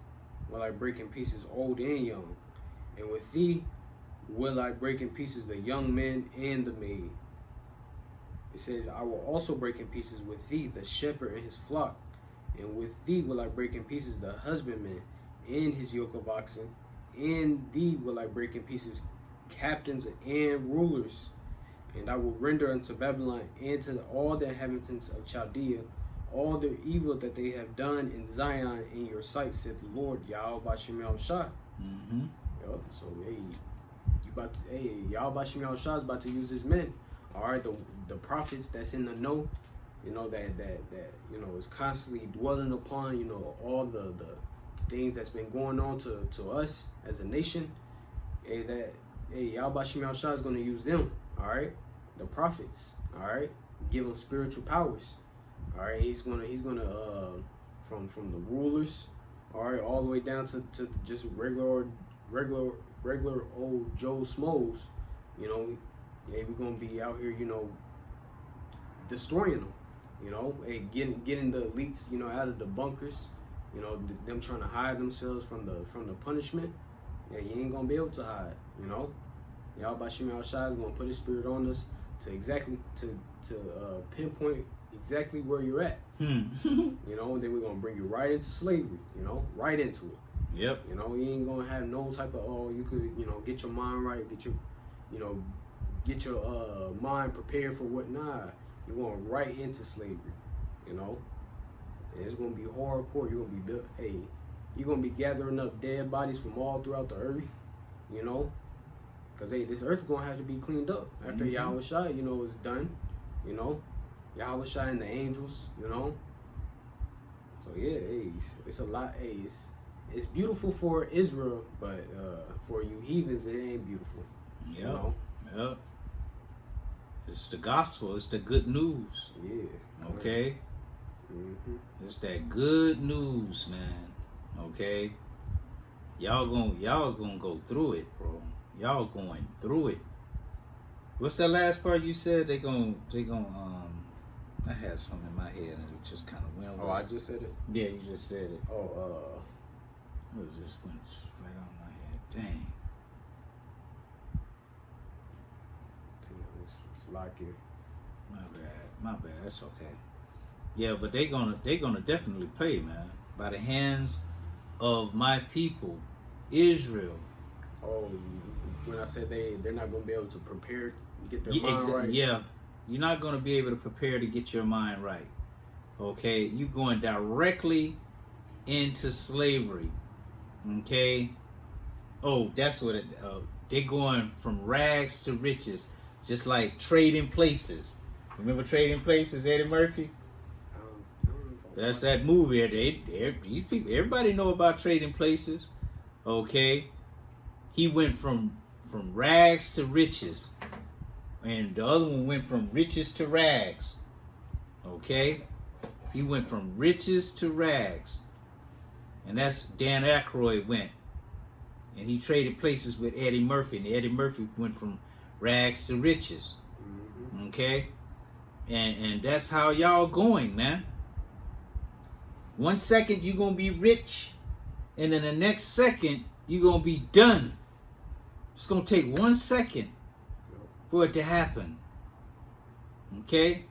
will I break in pieces old and young. And with thee will I break in pieces the young man and the maid. It says, I will also break in pieces with thee the shepherd and his flock. And with thee will I break in pieces the husbandman and his yoke of oxen. And thee will I break in pieces captains and rulers. And I will render unto Babylon and to all the inhabitants of Chaldea all their evil that they have done in Zion in your sight, said the Lord, Yahweh Shemel Shah. So Yahweh Shemel Shah is about to use his men. All right, the prophets that's in the know, you know, that you know is constantly dwelling upon, you know, all the things that's been going on to us as a nation. Yahweh Shemel Shah is going to use them. All right, the prophets. All right, give them spiritual powers. All right, he's gonna from the rulers. All right, all the way down to just regular old Joe Smoes. You know, we're gonna be out here, you know, destroying them. You know, getting the elites, you know, out of the bunkers. You know, them trying to hide themselves from the punishment. Yeah, you ain't gonna be able to hide. You know. Yahweh Shemel Shah is going to put his spirit on us to pinpoint exactly where you're at. You know, and then we're going to bring you right into slavery, you know, right into it. Yep. You know, you ain't going to have no type of, you could, you know, get your mind right, get your mind prepared for what. Nah, you're going right into slavery, you know. And it's going to be hardcore. You're going to be you're going to be gathering up dead bodies from all throughout the earth, you know. Because, this earth is going to have to be cleaned up after Yahweh Shai, you know, is done. You know, Yahweh Shai and the angels, you know. So, yeah, it's a lot. It's beautiful for Israel, but for you heathens, it ain't beautiful. Yep. You know? Yep. It's the gospel. It's the good news. Yeah. Okay? It's that good news, man. Okay? Y'all gonna go through it, bro. Y'all going through it. What's that last part you said? They gon' I had something in my head and it just kind of went away. Oh, I just said it. Yeah, you just said it. Oh, It just went right on my head. Dang. it's like it. My bad. That's okay. Yeah, but they gonna definitely pay, man, by the hands of my people, Israel. Oh, when I said they're not gonna be able to prepare, get their mind right. Yeah, you're not gonna be able to prepare to get your mind right. Okay, you going directly into slavery. Okay. Oh, that's what it. They're going from rags to riches, just like Trading Places. Remember Trading Places, Eddie Murphy? That's that movie. These people, everybody know about Trading Places. Okay, he went from rags to riches, and the other one went from riches to rags. Okay, he went from riches to rags, and that's Dan Aykroyd went, and he traded places with Eddie Murphy, and Eddie Murphy went from rags to riches. Okay, and that's how y'all going, man. 1 second you're gonna be rich, and then the next second you're gonna be done. It's gonna take 1 second for it to happen. Okay?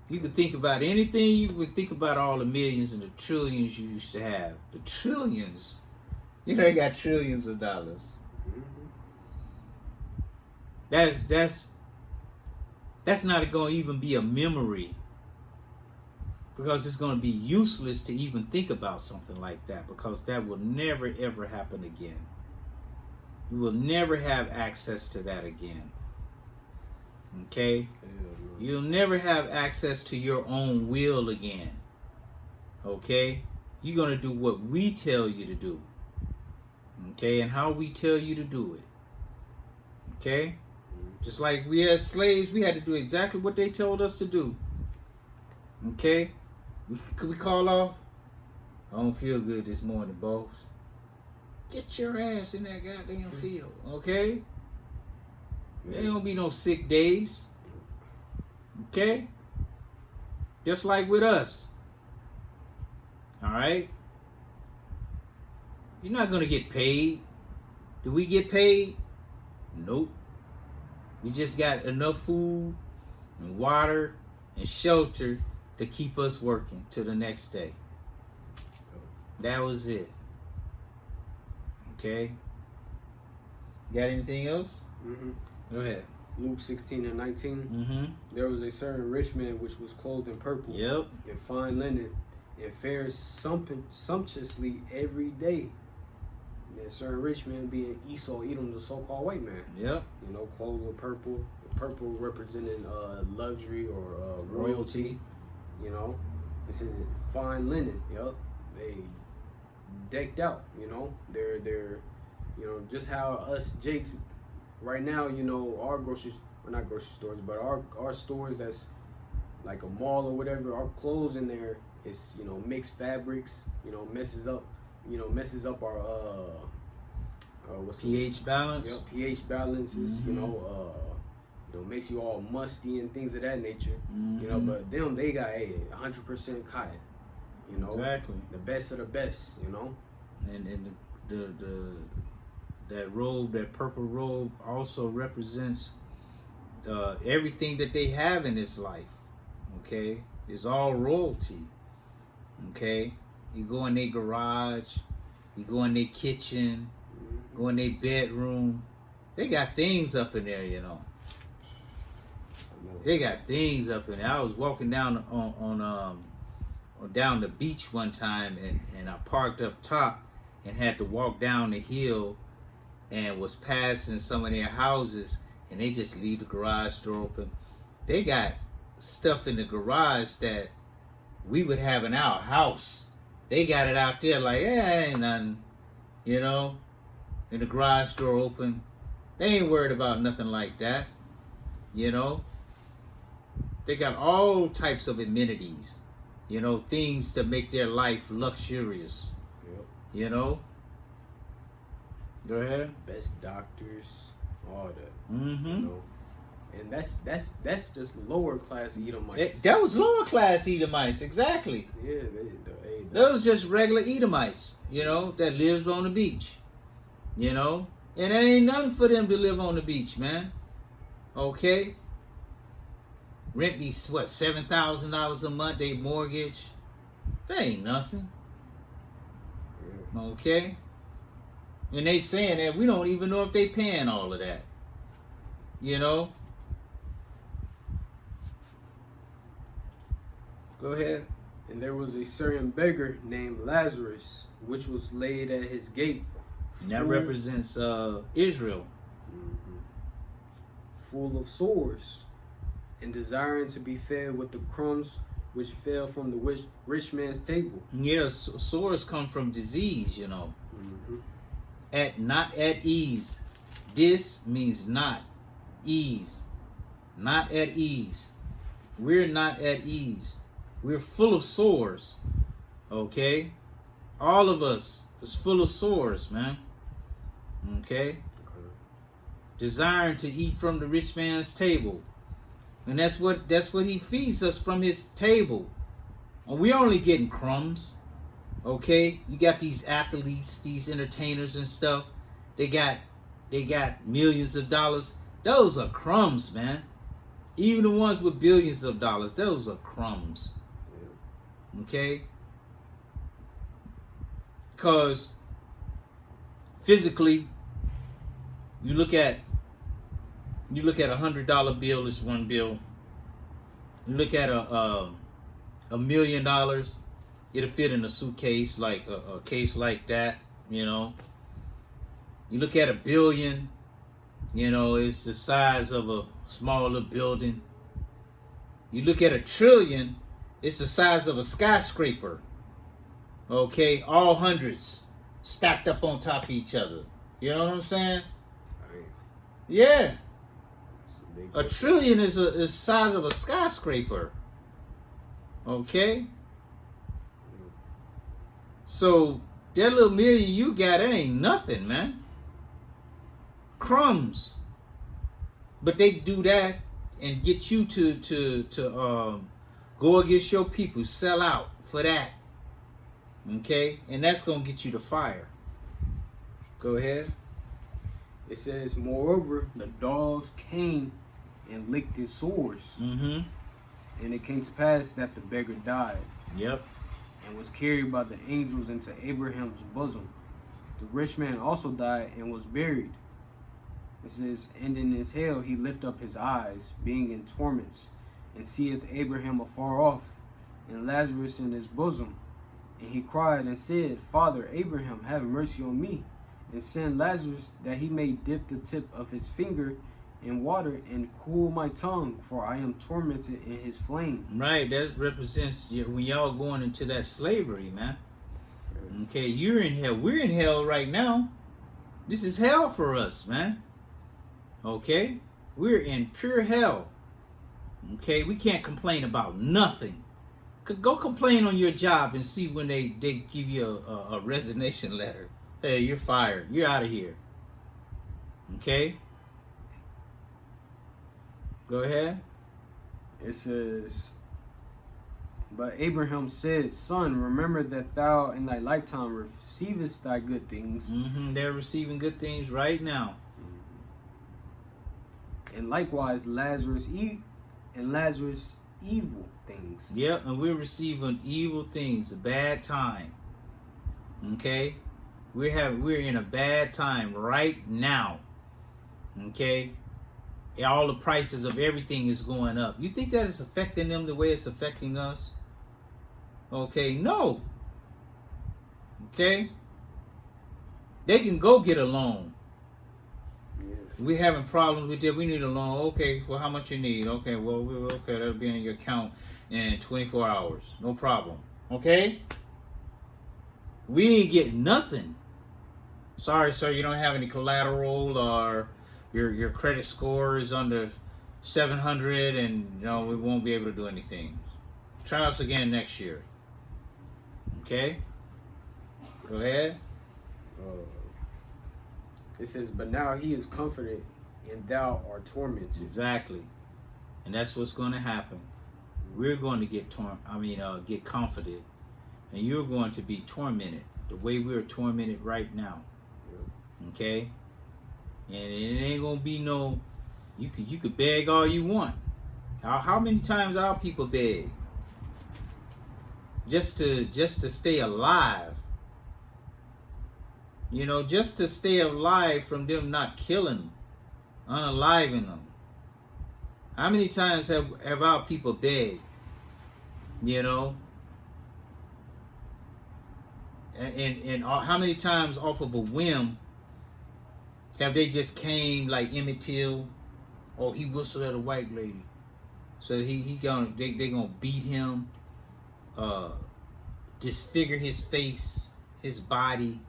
You can think about anything, you can think about all the millions and the trillions you used to have. The trillions. You know, they got trillions of dollars. That's not gonna even be a memory. Because it's going to be useless to even think about something like that, because that will never ever happen again. You will never have access to that again. Okay? You'll never have access to your own will again. Okay? You're going to do what we tell you to do. Okay? And how we tell you to do it. Okay? Just like we as slaves, we had to do exactly what they told us to do. Okay? Could we call off? I don't feel good this morning, boss. Get your ass in that goddamn field, okay? There ain't gonna be no sick days. Okay? Just like with us. Alright? You're not gonna get paid. Do we get paid? Nope. We just got enough food and water and shelter to keep us working till the next day. That was it. Okay? Got anything else? Go ahead. Luke 16:19. There was a certain rich man which was clothed in purple, Yep. in fine linen, and fared sumptuously every day. And a certain rich man being Esau, Edom, the so-called white man. Yep. You know, clothed with purple. Purple representing luxury or royalty. You know, it's in fine linen. Yep, they decked out. You know, they're you know, just how us Jakes right now. You know, our not grocery stores, but our stores that's like a mall or whatever. Our clothes in there is, you know, mixed fabrics. You know, messes up our what's pH balance. Yep, pH balances. You know, makes you all musty and things of that nature. You know, but they got 100% cotton. You know, exactly the best of the best. You know, and the that robe, that purple robe, also represents everything that they have in this life. Okay, it's all royalty. Okay, you go in their garage, you go in their kitchen, go in their bedroom. They got things up in there, you know. They got things up in there. I was walking down on down the beach one time, and I parked up top and had to walk down the hill, and was passing some of their houses, and they just leave the garage door open. They got stuff in the garage that we would have in our house. They got it out there like, ain't nothing, you know, and the garage door open. They ain't worried about nothing like that, you know. They got all types of amenities, you know, things to make their life luxurious. Yep. You know? Go ahead. Best doctors, all that. Mm-hmm. You know, and that's just lower class Edomites. That was lower class Edomites, exactly. Yeah, That was just regular Edomites, that lives on the beach, and it ain't nothing for them to live on the beach, man. Okay, rent be what, $7,000 a month, they mortgage. That ain't nothing. yeah. Okay, and they saying that we don't even know if they paying all of that. Go ahead. And there was a certain beggar named Lazarus, which was laid at his gate. And that represents Israel. Mhm. Full of sores, and desiring to be fed with the crumbs which fell from the rich man's table. Yes, sores come from disease, Mhm. Not at ease. This means not ease. Not at ease. We're not at ease. We're full of sores. Okay? All of us is full of sores, man. Okay? Desiring to eat from the rich man's table. And that's what he feeds us from his table. And we're only getting crumbs. Okay? You got these athletes, these entertainers and stuff. They got millions of dollars. Those are crumbs, man. Even the ones with billions of dollars, those are crumbs. Okay? Because physically, you look at $100 bill, is one bill. You look at $1 million, it'll fit in a suitcase, like a case like that, You look at $1 billion, it's the size of a smaller building. You look at $1 trillion, it's the size of a skyscraper. Okay, all hundreds stacked up on top of each other. You know what I'm saying? Yeah. $1 trillion is the size of a skyscraper. Okay? So that little million you got, it ain't nothing, man. Crumbs. But they do that and get you to go against your people, sell out for that. Okay? And that's gonna get you to fire. Go ahead. It says, moreover, the dogs came and licked his sores. Mm-hmm. And it came to pass that the beggar died. Yep. And was carried by the angels into Abraham's bosom. The rich man also died and was buried. It says, and in his hell he lift up his eyes, being in torments, and seeth Abraham afar off, and Lazarus in his bosom. And he cried and said, Father Abraham, have mercy on me, and send Lazarus that he may dip the tip of his finger in water and cool my tongue, for I am tormented in his flame. Right, that represents when y'all going into that slavery, man. Okay, you're in hell. We're in hell right now. This is hell for us, man. Okay, we're in pure hell. Okay, we can't complain about nothing. Go complain on your job and see when they give you a resignation letter. Hey, you're fired. You're out of here. Okay? Go ahead. It says, but Abraham said, Son, remember that thou in thy lifetime receivest thy good things. Mm-hmm. They're receiving good things right now. And likewise Lazarus evil things. Yep, and we're receiving evil things, a bad time. Okay? We're in a bad time right now. Okay? All the prices of everything is going up. You think that is affecting them the way it's affecting us? Okay, no. Okay? They can go get a loan. We're having problems with that. We need a loan. Okay, well, how much you need? Okay, well, okay, that'll be in your account in 24 hours. No problem. Okay? We ain't getting nothing. Sorry, sir, you don't have any collateral, or your credit score is under 700, and we won't be able to do anything. Try us again next year. Okay? Go ahead. It says, but now he is comforted and thou art tormented. Exactly. And that's what's going to happen. We're going to get get comforted, and you're going to be tormented the way we're tormented right now. Yeah. Okay? And it ain't going to be no, you could beg all you want. How many times our people beg? Just to stay alive. You know, just to stay alive from them not killing, unaliving them. How many times have our people begged? You know? And how many times off of a whim have they just came like Emmett Till? Oh, he whistled at a white lady. So they gonna beat him, disfigure his face, his body,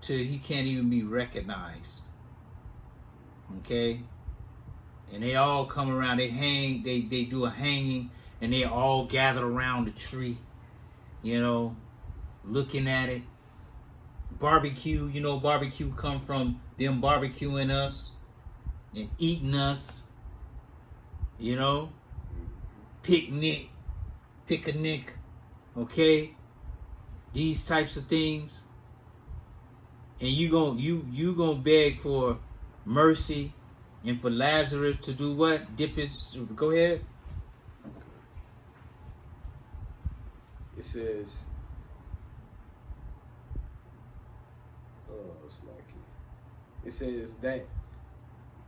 till he can't even be recognized. Okay? And they all come around, they do a hanging, and they all gather around the tree, you know, looking at it. Barbecue, you know, barbecue come from them barbecuing us and eating us, you know. Picnic, okay? These types of things. And you gonna beg for mercy and for Lazarus to do what? Dip his, go ahead. It says, it says that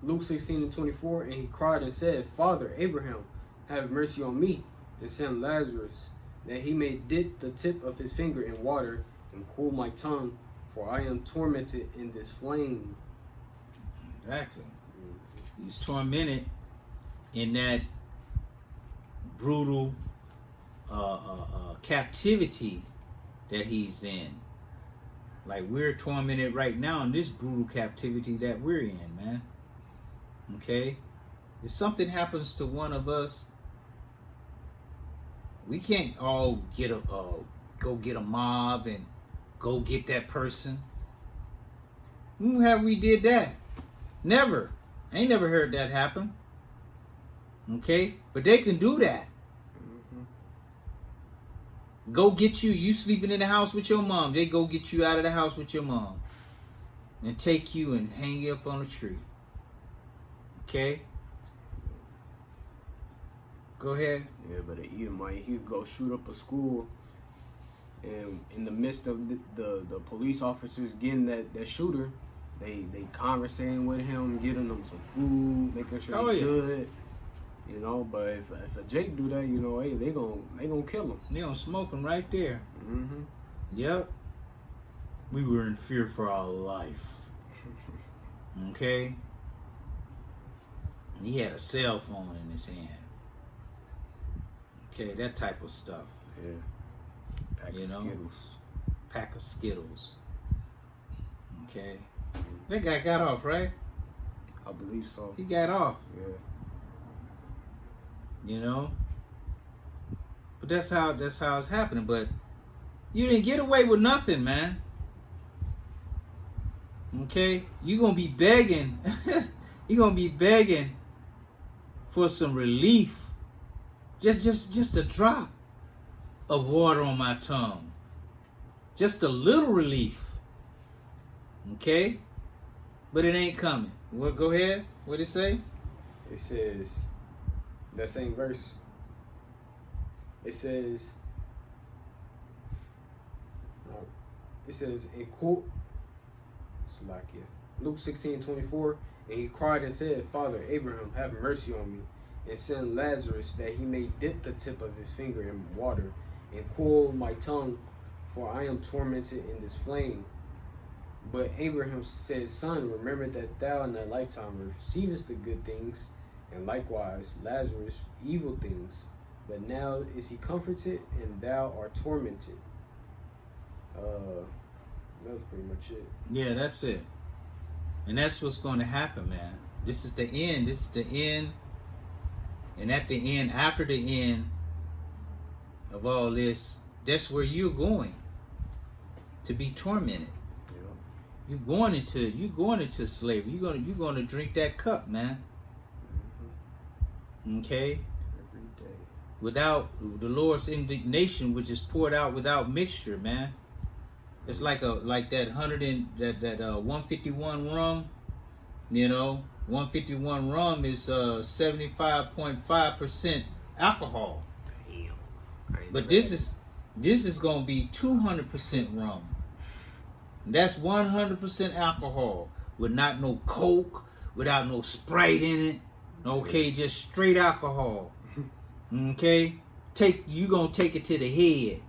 Luke 16:24, and he cried and said, Father Abraham, have mercy on me, and send Lazarus, that he may dip the tip of his finger in water and cool my tongue, for I am tormented in this flame. Exactly. He's tormented in that brutal captivity that he's in. Like we're tormented right now in this brutal captivity that we're in, man. Okay? If something happens to one of us, we can't all go get a mob and go get that person. When have we did that? Never. I ain't never heard that happen. Okay? But they can do that. Go get you sleeping in the house with your mom. They go get you out of the house with your mom and take you and hang you up on a tree. Okay? Go ahead. Yeah, but the Edomite, he'd go shoot up a school, and in the midst of the police officers getting that shooter, they conversating with him, getting him some food, making sure he's good. You know, but if a Jake do that, you know, hey, they gonna kill him. They gonna smoke him right there. Mm-hmm. Yep. We were in fear for our life. Okay? And he had a cell phone in his hand. Okay, that type of stuff. Yeah. Pack of Skittles. Pack of Skittles. Okay. That guy got off, right? I believe so. He got off. Yeah. You know? But that's how it's happening. But you didn't get away with nothing, man. Okay? You're gonna be begging. You're gonna be begging for some relief. Just a drop of water on my tongue. Just a little relief. Okay? But it ain't coming. Well, go ahead. What it say? It says, that same verse, it says, in quote, Luke 16:24, and he cried and said, Father Abraham, have mercy on me, and send Lazarus, that he may dip the tip of his finger in water, and cool my tongue, for I am tormented in this flame. But Abraham said, Son, remember that thou in thy lifetime receivest the good things, and likewise Lazarus evil things. But now is he comforted, and thou art tormented. That was pretty much it. Yeah, that's it. And that's what's going to happen, man. This is the end. This is the end. And at the end, after the end of all this, that's where you're going to be tormented. you're going into slavery. You're gonna drink that cup, man. Okay. Every day. Without the Lord's indignation, which is poured out without mixture, man. It's like that 151 rum. You know, 151 rum is 75.5% alcohol. Damn. But this is gonna be 200% rum. That's 100% alcohol with not no Coke, without no Sprite in it. Okay, just straight alcohol. Okay, you gonna take it to the head.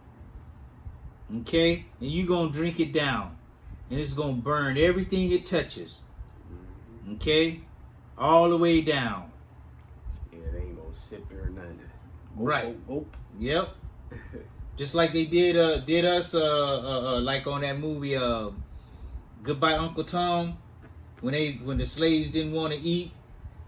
Okay, and you gonna drink it down, and it's gonna burn everything it touches. Okay, all the way down. Yeah, they ain't gonna sip it or nothing. Right. Gulp. Yep. Just like they did us like on that movie Goodbye Uncle Tom, when the slaves didn't want to eat,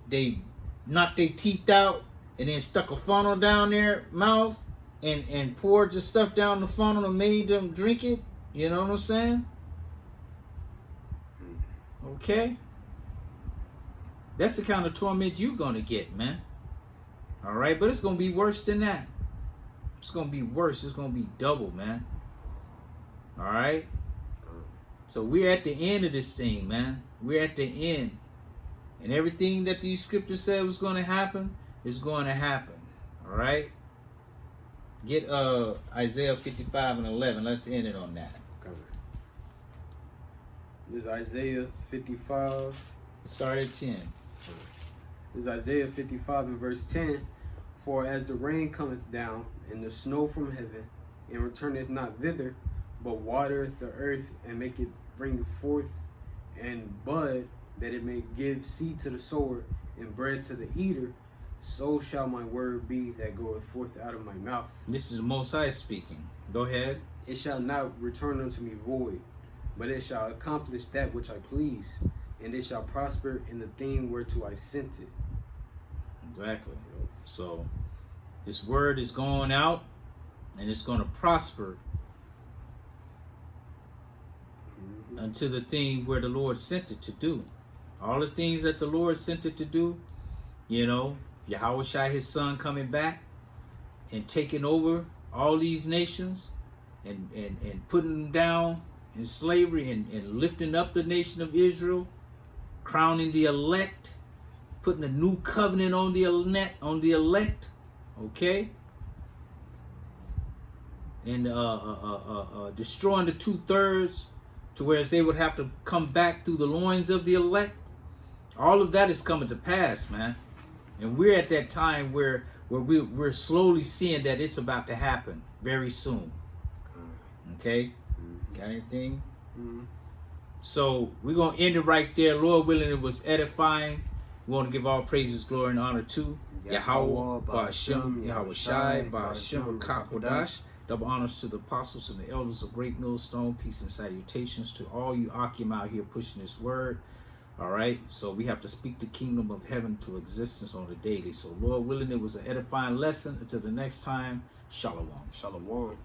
they knocked their teeth out and then stuck a funnel down their mouth and poured the stuff down the funnel and made them drink it. You know what I'm saying? Okay. That's the kind of torment you're gonna get, man. All right, but it's gonna be worse than that. It's gonna be worse. It's gonna be double, man. All right. So we're at the end of this thing, man. We're at the end, and everything that these scriptures said was going to happen is going to happen. All right. Get Isaiah 55:11. Let's end it on that. Okay. This is Isaiah 55. Start at 10. This is Isaiah 55 and verse 10. For as the rain cometh down, and the snow from heaven, and returneth not thither, but watereth the earth, and make it bring forth and bud, that it may give seed to the sower, and bread to the eater, so shall my word be that goeth forth out of my mouth. This is the Most High speaking. Go ahead. It shall not return unto me void, but it shall accomplish that which I please, and it shall prosper in the thing whereto I sent it. Exactly. So this word is going out, and it's going to prosper unto the thing where the Lord sent it to do. All the things that the Lord sent it to do, you know, Yahushua, his son, coming back and taking over all these nations and putting them down in slavery and lifting up the nation of Israel, crowning the elect, putting a new covenant on the elect, okay? And destroying the 2/3 to whereas they would have to come back through the loins of the elect. All of that is coming to pass, man. And we're at that time where we're slowly seeing that it's about to happen very soon. Okay? Got anything? So we're going to end it right there. Lord willing, it was edifying. We want to give all praises, glory, and honor to Yahweh, Ba'ashem, Yahweh Shai, Ba'ashem, Kakodash. Double honors to the apostles and the elders of Great Millstone. Peace and salutations to all you Akim out here pushing this word. All right. So we have to speak the kingdom of heaven to existence on the daily. So Lord willing, it was an edifying lesson. Until the next time, Shalom. Shalom.